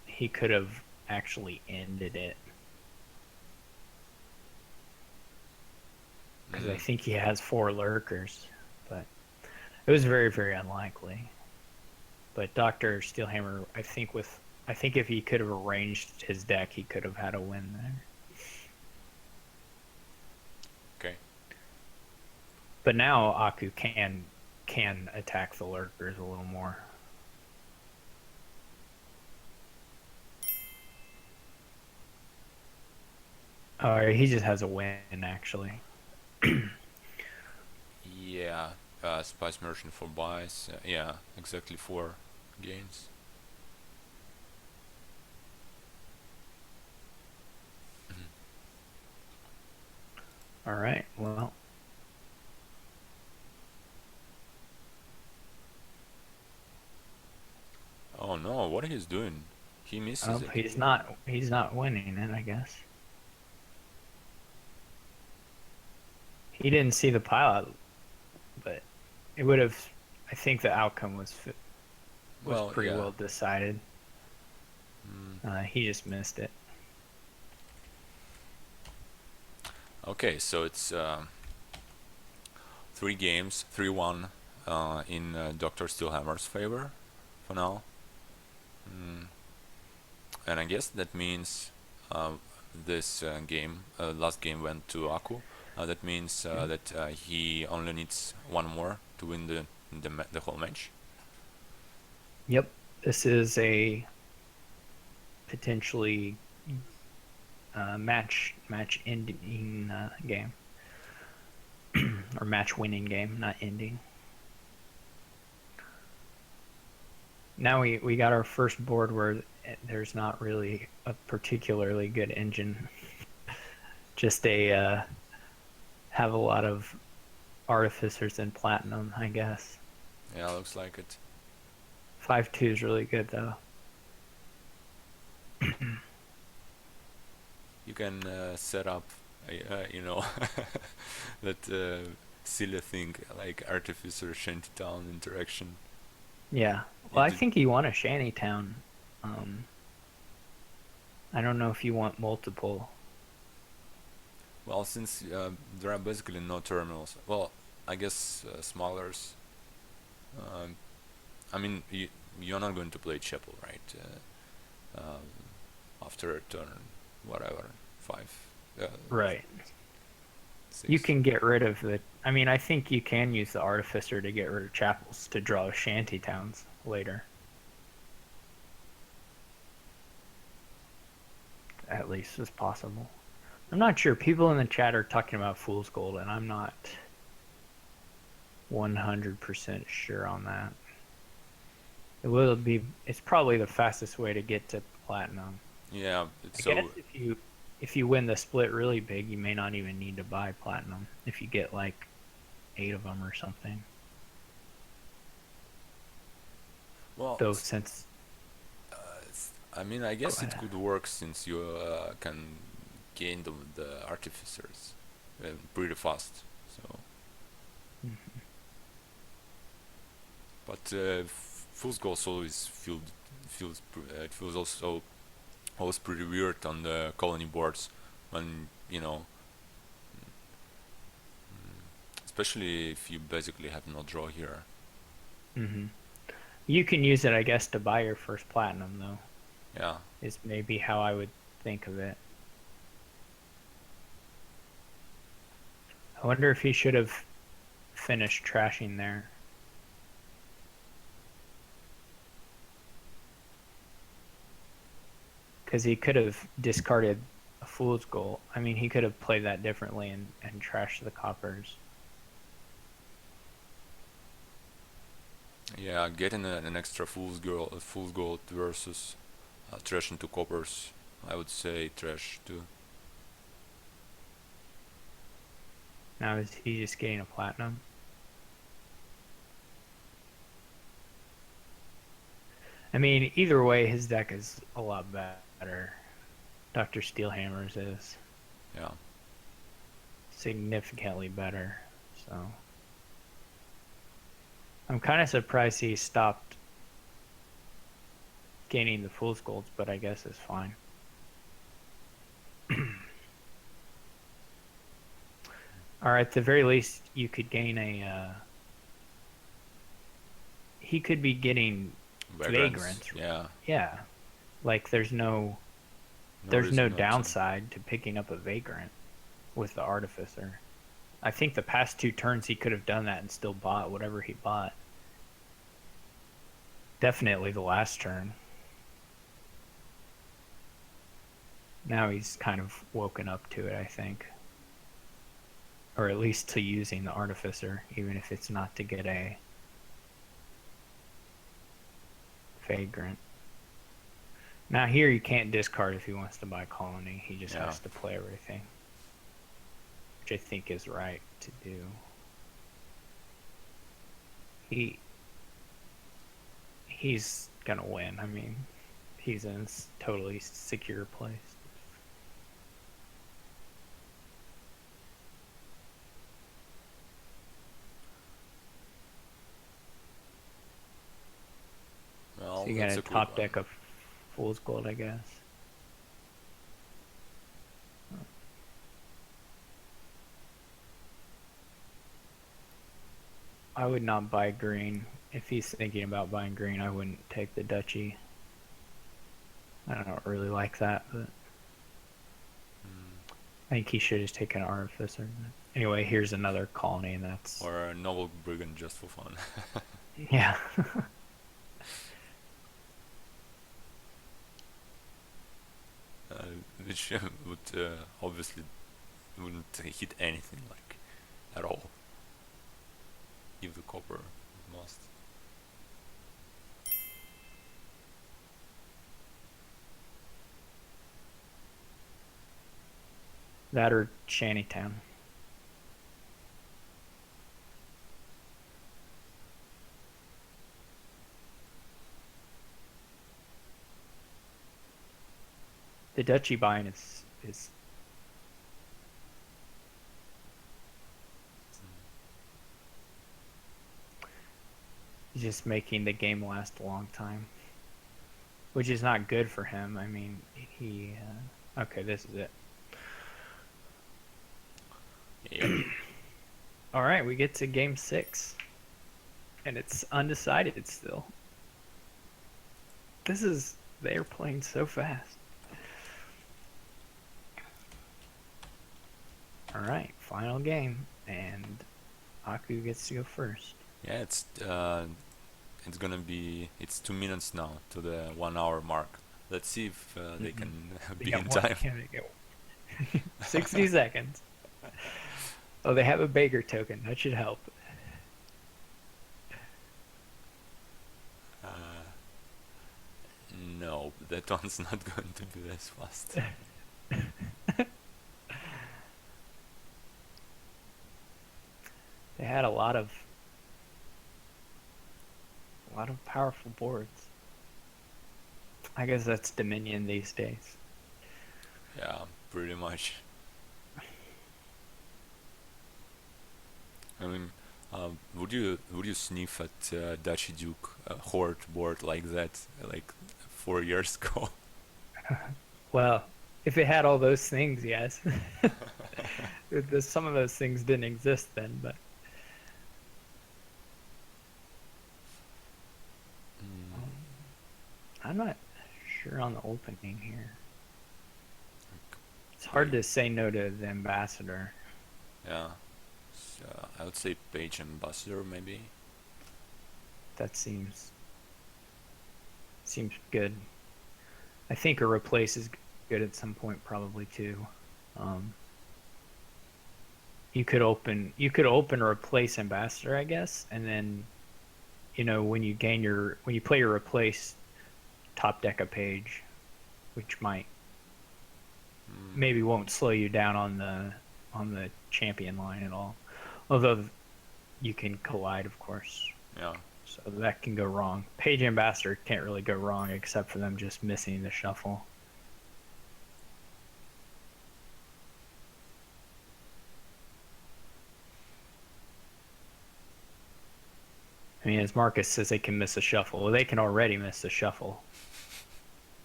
he could have actually ended it. Because I Mm, think he has 4 lurkers, but it was very, very unlikely. But Dr. Steelhammer, I think if he could have arranged his deck, he could have had a win there. okay. But now Aku can attack the lurkers a little more. Oh, he just has a win actually. Yeah. Spice merchant for buys. Yeah, exactly 4 gains. Mhm. All right. Well, Oh no, what he's doing? He misses it. he's not winning it, I guess. He didn't see the pilot, but it would have. I think the outcome was Well, pretty yeah. well decided. Mm. He just missed it. Okay, so it's 3 games, 3-1 in Dr. Steelhammer's favor for now. Mm. And I guess that means this last game went to Aku. That means Yep. that he only needs one more to win the whole match. Yep. This is a potentially match ending game or match winning game, not ending. Now we got our first board where there's not really a particularly good engine. Just have a lot of artificers and platinum, I guess. Yeah, looks like it. 5-2 is really good though. You can set up, that silly thing like Artificer Shantytown interaction. Yeah. You Well, I did think you want a shantytown. Um, I don't know if you want multiple. well, since there are basically no terminals. Well, I guess smugglers. Um, I mean, you're not going to play Chapel, right? After a turn, whatever, 5, uh, Right. You 6. can get rid of the. I mean, I think you can use the artificer to get rid of chapels to draw shantytowns later. At least as possible. I'm not sure. People in the chat are talking about fool's gold, and I'm not 100% sure on that. It will be. It's probably the fastest way to get to platinum. Yeah, I guess so if you win the split really big, you may not even need to buy platinum if you get like 8 of them or something. well, Though since I mean, I go guess it ahead. could work since you can gain the artificers pretty fast. So, Mhm. but Fool's Goals always it feels also always pretty weird on the colony boards when especially if you basically have no draw here. Hmm. You can use it, I guess, to buy your first platinum, though, Yeah, is maybe how I would think of it. I wonder if he should have finished trashing there. Because he could have discarded a fool's gold. I mean, he could have played that differently and trashed the coppers. yeah, getting an extra fool's gold versus trash into coppers. I would say trash too. Now is he just getting a platinum? I mean, either way, his deck is a lot better. Drsteelhammer's is Yeah, significantly better. So I'm kind of surprised he stopped gaining the fool's golds, but I guess it's fine. Or at the very least, you could gain a. He could be getting vagrants. vagrants. Yeah, Yeah, like there's no no reason not to. downside to picking up a vagrant with the artificer. I think the past 2 turns he could have done that and still bought whatever he bought. Definitely the last turn. Now he's kind of woken up to it, I think. Or at least to using the artificer, even if it's not to get a vagrant. Now here you can't discard if he wants to buy colony. He just Yeah. has to play everything, which I think is right to do. He's gonna win. I mean, he's in a totally secure place. Well, So you got that's a a good top one. deck of Fool's Gold, I guess. I would not buy green. If he's thinking about buying green, I wouldn't take the duchy. I don't really like that, but I think he should have taken artificer. Anyway, here's another colony, and that's Or a noble brigand just for fun. yeah. Which would obviously wouldn't hit anything like at all. If the copper must. That or Shantytown. The duchy buying is just making the game last a long time, which is not good for him. I mean, he. Okay, this is it. Yep. All right, we get to game 6, and it's undecided still. They're playing so fast. All right, final game, and Aku gets to go first. Yeah, it's gonna be, it's 2 minutes now to the 1 hour mark. Let's see if they Mm-hmm. can They be got in one. time. Yeah, they got 60 seconds. Oh, they have a beggar token. That should help. No, that one's not going to be this fast. They had a lot of powerful boards. I guess that's Dominion these days. Yeah, pretty much. I mean, would you sniff at Dachi Duke Horde board like that like 4 years ago? Well, if it had all those things, yes. Some of those things didn't exist then, but I'm not sure on the opening here. It's hard Okay. to say no to the ambassador. Yeah. So I would say page ambassador maybe. That seems good. I think a replace is good at some point probably too. Um, you could open a replace ambassador, I guess, and then when you play your replace, top deck a page, which might Mm, maybe won't slow you down on the champion line at all. Although you can collide, of course, yeah. so that can go wrong. Page ambassador can't really go wrong except for them just missing the shuffle. I mean, as Marcus says, they can miss a shuffle. Well, they can already miss the shuffle.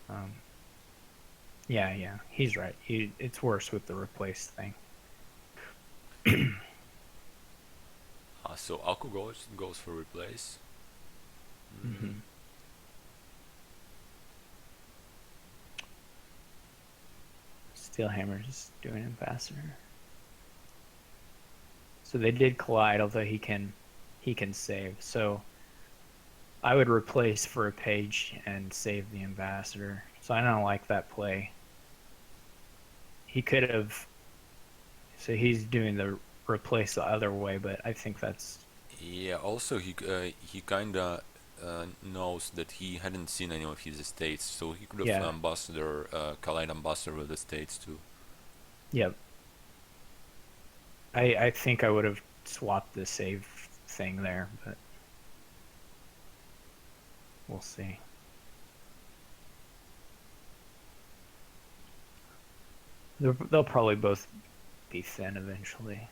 Um, yeah, he's right. It's worse with the replace thing. So Aku goes for replace. Mm, hmm Steelhammer's doing ambassador. So they did collide, although he can save. So I would replace for a page and save the ambassador. So I don't like that play. He could have. So he's doing the replace the other way, but I think that's yeah. Also, he kinda knows that he hadn't seen any of his estates, so he could have yeah, collide ambassador with estates too. yep. I think I would have swapped the save thing there, but we'll see. They'll probably both be thin eventually.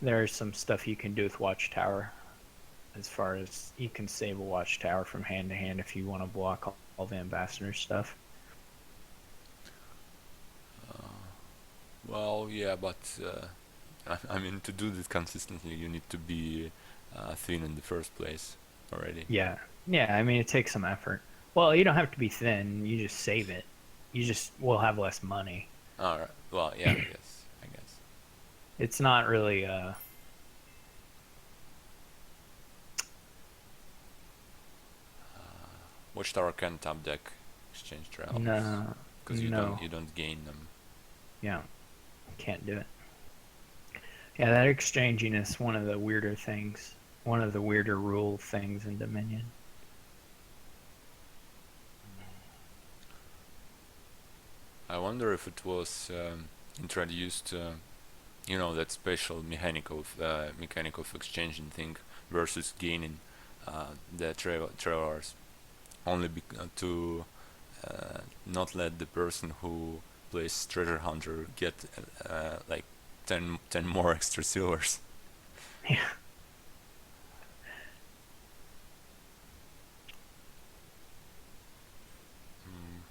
There's some stuff you can do with Watchtower, as far as you can save a Watchtower from hand to hand if you want to block all the ambassador stuff. Well, yeah, but I mean, to do this consistently, you need to be thin in the first place already. Yeah. I mean, it takes some effort. Well, you don't have to be thin. You just save it. You just will have less money. All right. Well, yeah, I guess. I guess. It's not really Watchtower can top deck exchange travelers no, because no. you don't gain them. Yeah, can't do it. Yeah, that exchanging is one of the weirder things. One of the weirder rule things in Dominion. I wonder if it was introduced, that special mechanic of exchanging thing versus gaining the travelers, only to not let the person who plays treasure hunter get like 10 more extra silvers. Yeah, Mm,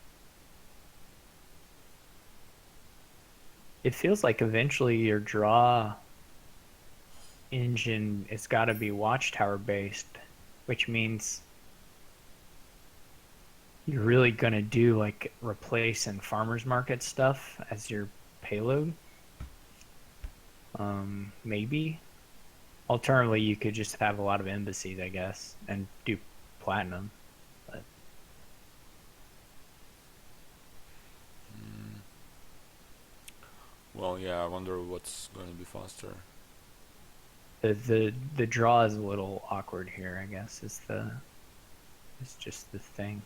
it feels like eventually your draw engine it's got to be Watchtower based, which means you're really gonna do like replace and farmers market stuff as your payload. Maybe. Alternatively, you could just have a lot of embassies, I guess, and do platinum. But mm. Well, yeah, I wonder what's going to be faster. the draw is a little awkward here, I guess. It's just the thing.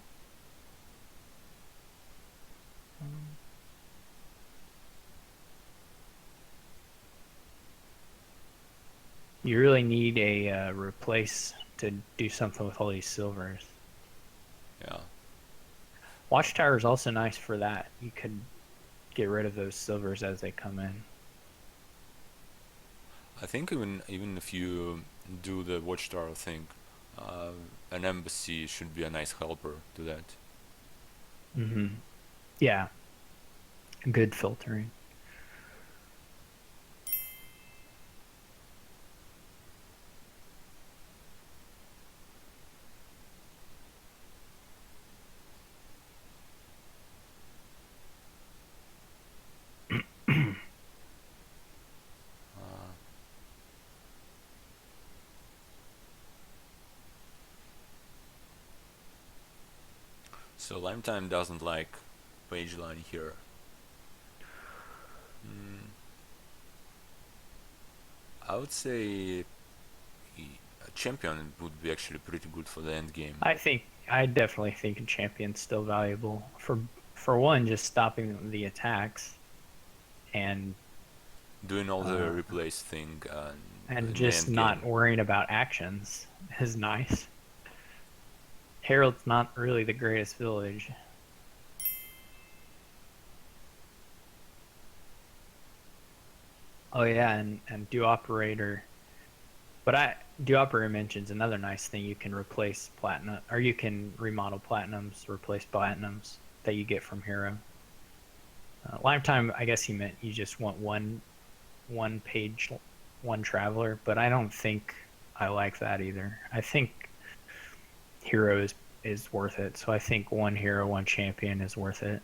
You really need a replace to do something with all these silvers. Yeah. Watchtower is also nice for that. You could get rid of those silvers as they come in. I think even if you do the watchtower thing, uh, an embassy should be a nice helper to that. Mm-hmm. Yeah, good filtering. So Lifetime doesn't like page line here. Mm, I would say a champion would be actually pretty good for the end game. I definitely think a champion's still valuable for one, just stopping the attacks and Doing all the uh, replace thing and in the just end not game. worrying about actions is nice. Harold's not really the greatest village. Oh yeah, and do operator. But do operator mentions another nice thing: you can replace platinum, or you can remodel platinums, replace platinums that you get from hero. Lifetime, I guess he meant you just want one page, one traveler, but I don't think I like that either. I think hero is worth it. So I think one hero, one champion is worth it.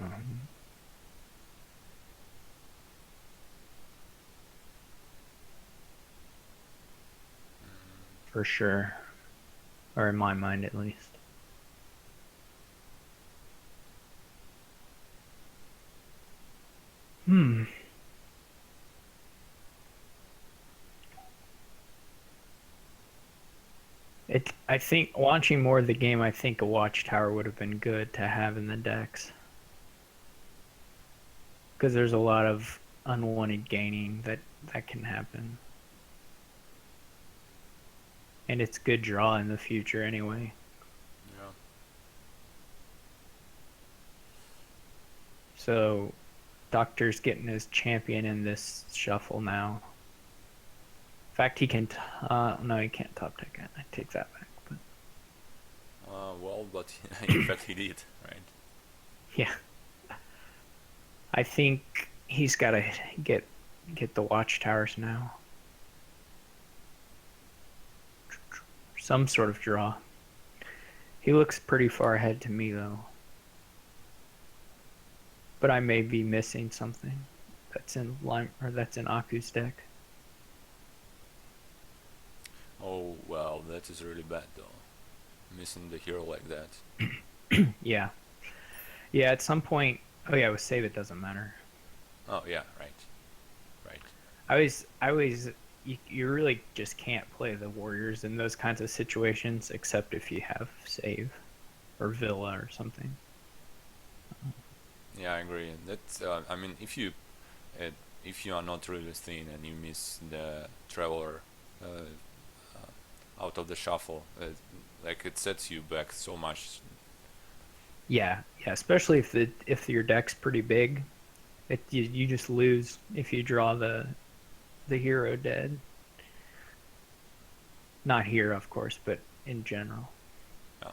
Um, for sure, or in my mind at least. Hmm. I think watching more of the game, I think a watchtower would have been good to have in the decks because there's a lot of unwanted gaining that can happen, and it's good draw in the future anyway. Yeah. So Doctor's getting his champion in this shuffle now. In fact, he can. No, he can't top deck it. I take that back. But Well, but in fact he did, right? yeah, I think he's got to get the watchtowers now. Some sort of draw. He looks pretty far ahead to me though, but I may be missing something that's in Lime or that's in Aku's deck. Oh well, that is really bad though. Missing the hero like that. Yeah, yeah. At some point, oh yeah, with save it doesn't matter. Oh yeah, right, right. I always, you really just can't play the Warriors in those kinds of situations except if you have save or Villa or something. Yeah, I agree. That's I mean, uh, if you are not really thin and you miss the traveler out of the shuffle, like it sets you back so much. Yeah, yeah. Especially if your deck's pretty big, you just lose if you draw the hero dead. Not here, of course, but in general. Yeah.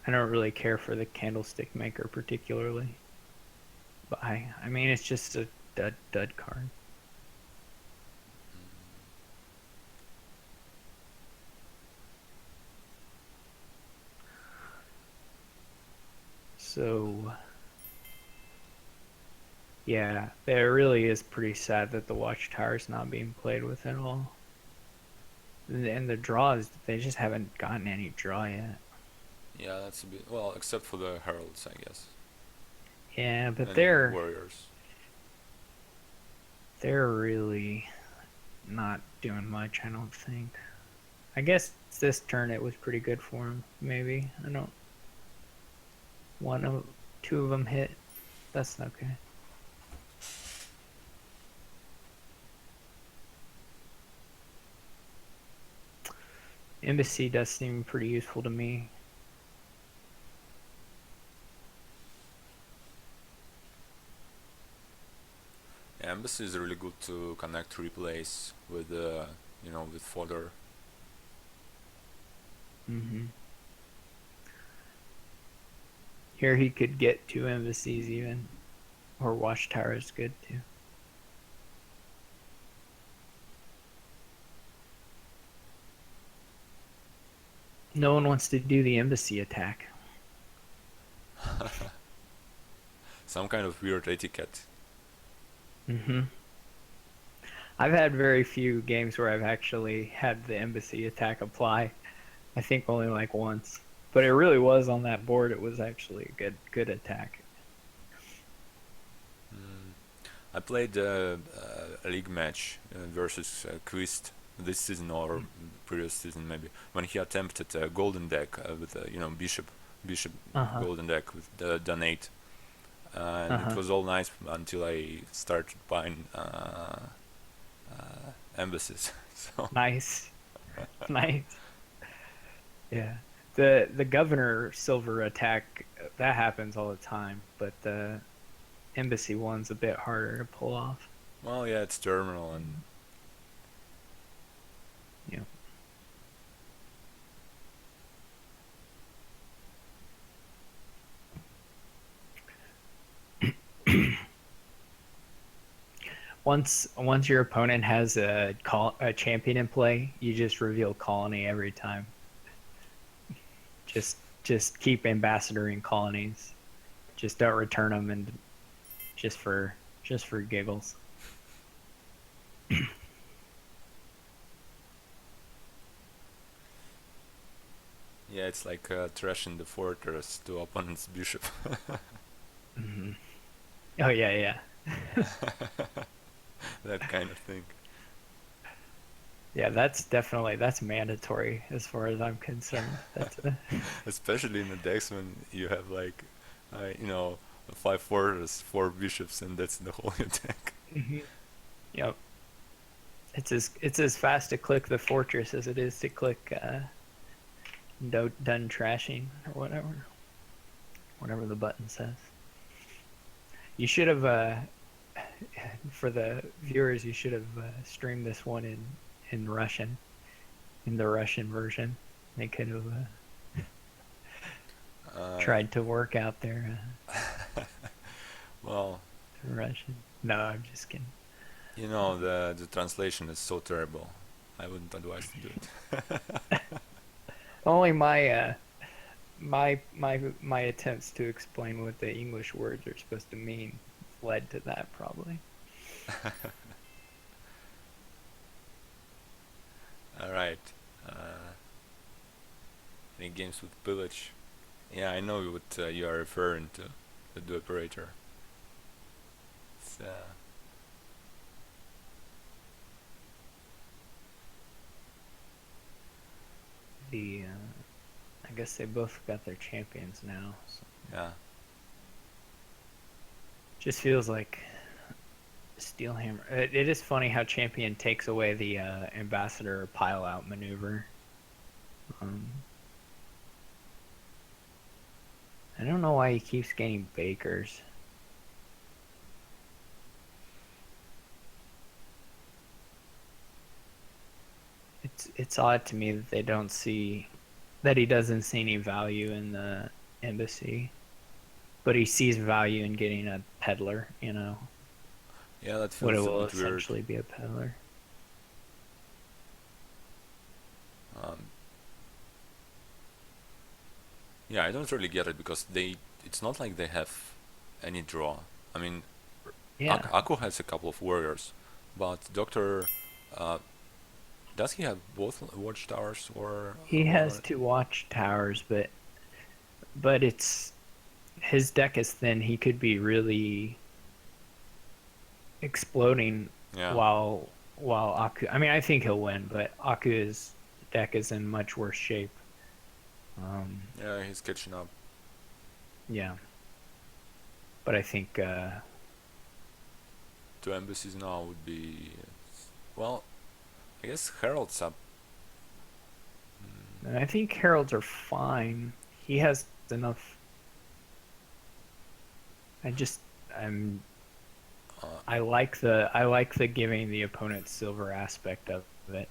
I don't really care for the candlestick maker particularly. But I mean, it's just a dud card. So yeah, it really is pretty sad that the Watchtower is not being played with at all. And the draws, they just haven't gotten any draw yet. Yeah, that's a bit well, except for the heralds, I guess, Yeah, but and warriors. they're really not doing much, I don't think. I guess this turn it was pretty good for him. Maybe I don't. One of two of them hit. That's okay. Embassy does seem pretty useful to me. Yeah, embassy is really good to connect replays with with fodder. Mm-hmm. Here he could get two embassies even, or watchtower is good too. No one wants to do the embassy attack. Some kind of weird etiquette. Mm-hmm. I've had very few games where I've actually had the embassy attack apply. I think only like once, but it really was on that board. It was actually a good attack. Mm. I played a league match versus Quist this season or previous season maybe when he attempted a golden deck with bishop Uh huh. golden deck with the donate, Uh and it huh. was all nice until I started buying embassies. So Nice, nice. Yeah. The governor silver attack that happens all the time, but the embassy one's a bit harder to pull off. well, yeah, it's terminal and Yeah. Once your opponent has a champion in play, you just reveal colony every time. Just keep ambassadoring colonies. Just don't return them, and just for giggles. yeah, it's like trashing the fortress to opponent's bishop. Hmm. Oh yeah, yeah. That kind of thing. Yeah, that's mandatory as far as I'm concerned. That's a Especially in the decks when you have like, you know, five fortresses, four bishops, and that's the whole attack. Mhm. Yep. It's as fast to click the fortress as it is to click done trashing or whatever the button says. You should have for the viewers, you should have streamed this one in Russian, in the Russian version. They could have Uh, tried to work out their well, Russian. No, I'm just kidding. you know, the translation is so terrible. I wouldn't advise to do it. Only my attempts to explain what the English words are supposed to mean led to that probably. All right. Uh, any games with pillage? Yeah, I know what you are referring to. The operator. It's, The I guess they both got their champions now. So yeah. just feels like Steelhammer. It is funny how champion takes away the ambassador pile out maneuver. Um, I don't know why he keeps getting bakers. It's odd to me that they don't see that he doesn't see any value in the embassy, but he sees value in getting a peddler. Yeah, that What it feels a will bit weird. essentially be a peddler. Um, yeah, I don't really get it because it's not like they have any draw. I mean, Yeah, Akko has a couple of warriors, but Doctor, uh, does he have both watchtowers he has or two watchtowers, but it's his deck is thin. He could be really exploding yeah, while Aku. I mean, I think he'll win, but Aku's deck is in much worse shape. Um, yeah, he's catching up. yeah, but I think Two embassies now would be, well, I guess Herald's up. I think Heralds are fine. He has enough. I just I'm Uh, I like the giving the opponent silver aspect of it.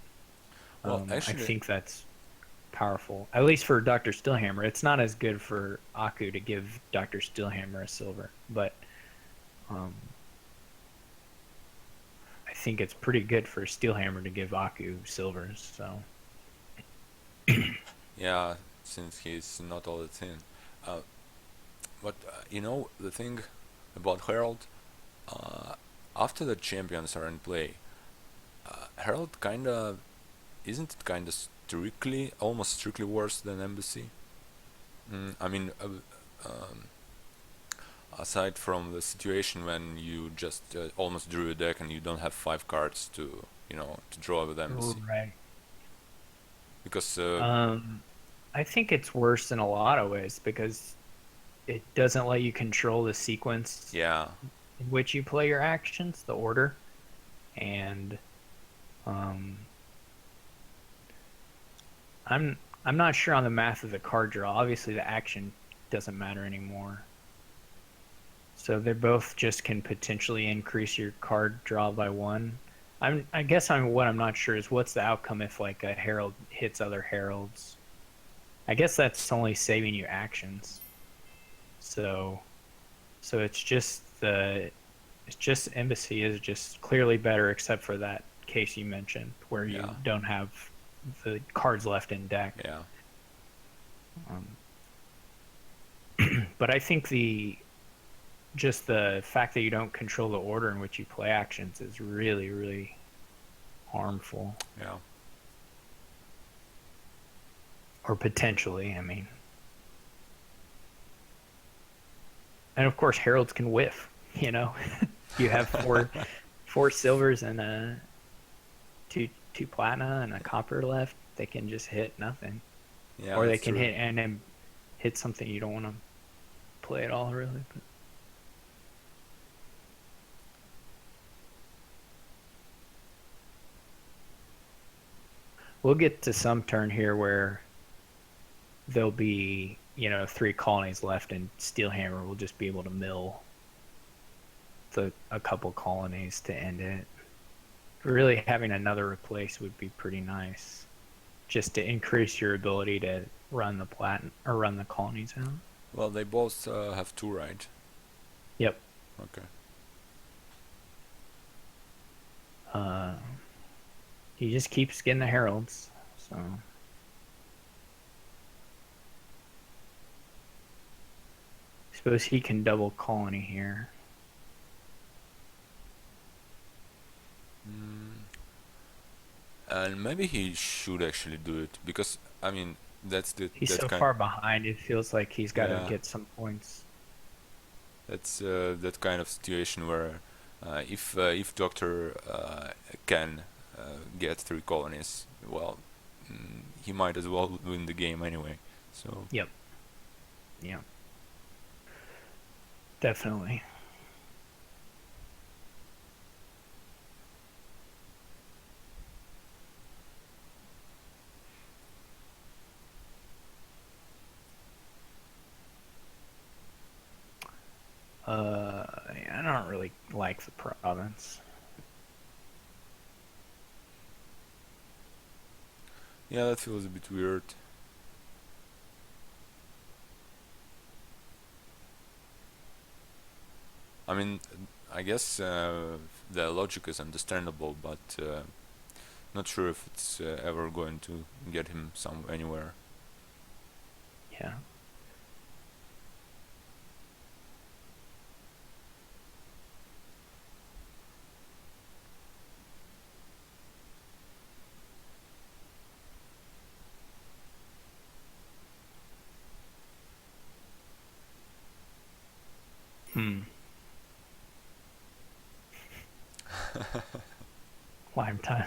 well, I actually, think that's powerful, at least for Dr. Steelhammer. It's not as good for Aku to give Dr. Steelhammer a silver, but um, I think it's pretty good for Steelhammer to give Aku silvers. So yeah, since he's not all that thin. Uh, but you know the thing about Herald, uh, after the champions are in play, Herald kinda isn't it kinda strictly, almost strictly worse than Embassy? I mean, aside from the situation when you just almost drew a deck and you don't have 5 cards to, to draw with Embassy, Right. because Um, I think it's worse in a lot of ways because it doesn't let you control the sequence yeah, in which you play your actions, the order, and um, I'm not sure on the math of the card draw. Obviously, the action doesn't matter anymore. So they both just can potentially increase your card draw by one. I guess what I'm not sure is what's the outcome if like a herald hits other heralds. I guess that's only saving you actions. So it's just Embassy is just clearly better except for that case you mentioned where yeah, you don't have the cards left in deck. yeah. Um, but I think the fact that you don't control the order in which you play actions is really, really harmful. Yeah. Or potentially, I mean. And of course heralds can whiff, you know. You have four silvers and two platina and a copper left, they can just hit nothing. Yeah, Or they that's can true. hit and then hit something you don't want to play at all really. But we'll get to some turn here where there'll be, 3 colonies left and Steelhammer will just be able to mill a couple colonies to end it. Really having another replace would be pretty nice, just to increase your ability to run the or run the colonies out. Well, they both have 2, right? Yep. Okay. Uh, he just keeps getting the heralds, so. I suppose he can double colony here. Mm, and maybe he should actually do it because I mean that's the He's that so kind. far behind, it feels like he's got to Yeah, get some points. that's that kind of situation where if Doctor can get 3 colonies, well, he might as well win the game anyway. So Yep. Yeah. Definitely. I don't really like the province. yeah, that feels a bit weird. I mean, I guess the logic is understandable, but not sure if it's ever going to get him some anywhere. Yeah. Hmm. Lime time.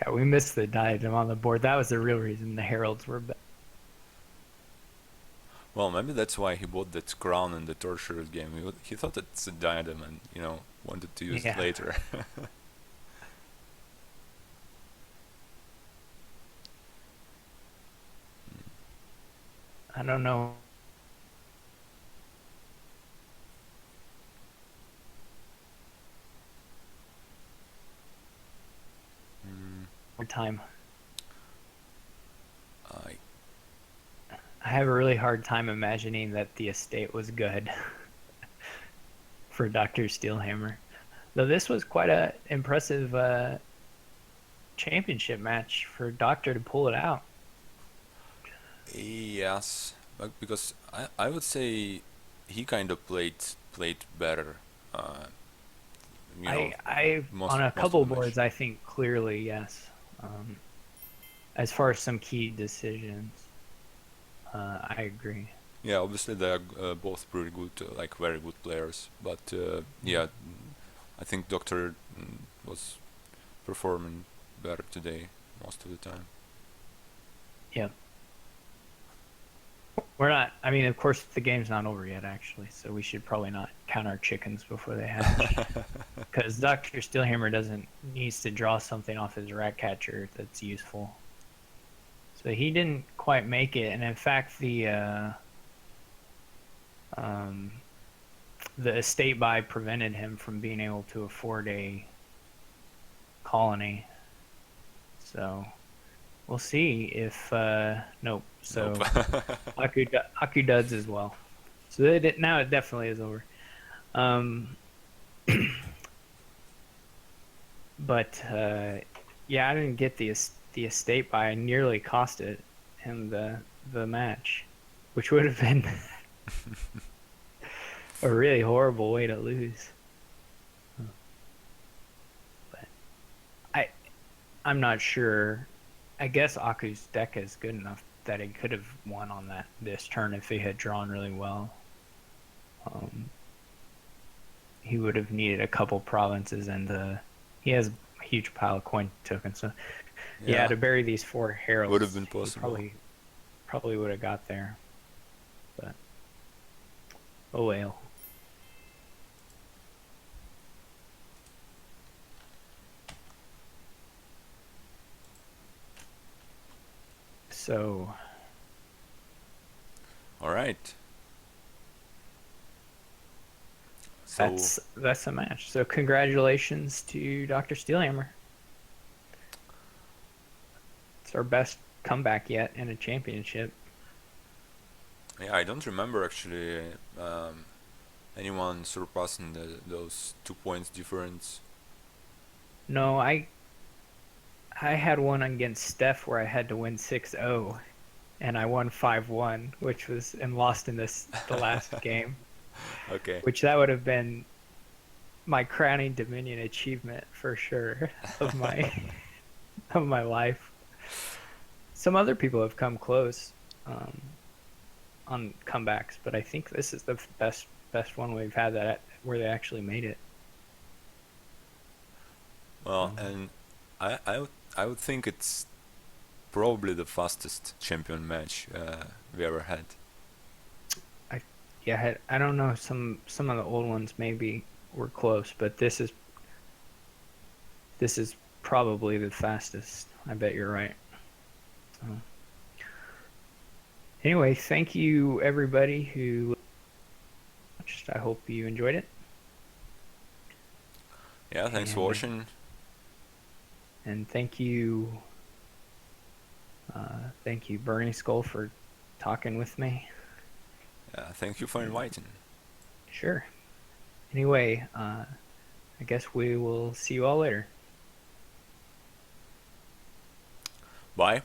Yeah, we missed the diadem on the board. That was the real reason the heralds were bad. Well, maybe that's why he bought that crown in the torture game. He thought it's a diadem and, wanted to use it Yeah. later. I don't know. mm, Hard time. I, I have a really hard time imagining that the estate was good for Dr. Steelhammer. Though this was quite a impressive championship match for Doctor to pull it out. yes, but because I would say he kind of played better. Uh, you know, I on a most of couple the match. boards, I think clearly yes. Um, as far as some key decisions, I agree. Yeah, obviously they are both pretty good, like very good players. But yeah, I think Doctor was performing better today most of the time. Yeah, we're not. I mean, of course, the game's not over yet, actually, so we should probably not count our chickens before they hatch. Because Doctor Steelhammer doesn't needs to draw something off his rat catcher that's useful. So he didn't quite make it, and in fact, um, the estate buy prevented him from being able to afford a colony. So we'll see if nope. Nope. So Aku duds as well. So now it definitely is over. Um, but yeah, I didn't get the estate buy. I nearly costed him the match, which would have been a really horrible way to lose. But I I'm not sure. I guess Aku's deck is good enough that he could have won on this turn if he had drawn really well. Um, he would have needed a couple provinces, and he has a huge pile of coin tokens. So yeah, Yeah, to bury these 4 would have heralds, been he possible. probably would have got there. But oh well. So All right. So that's a match. So congratulations to Dr. Steelhammer. It's our best comeback yet in a championship. yeah, I don't remember actually anyone surpassing those 2 points difference. No, I had one against Steph where I had to win 6-0 and I won 5-1, which was and lost in the last game, Okay. which that would have been my crowning Dominion achievement for sure of my of my life. Some other people have come close um, on comebacks, but I think this is the best one we've had that where they actually made it. Well, Um, and I would think it's probably the fastest champion match we ever had. I yeah, I don't know, some of the old ones maybe were close, but this is probably the fastest. I bet you're right. So, anyway, thank you everybody who watched. I hope you enjoyed it, Yeah, thanks for and watching. thank you, thank you, Bernie Skull, for talking with me. Thank you for And inviting. sure. Anyway, I guess we will see you all later. Bye.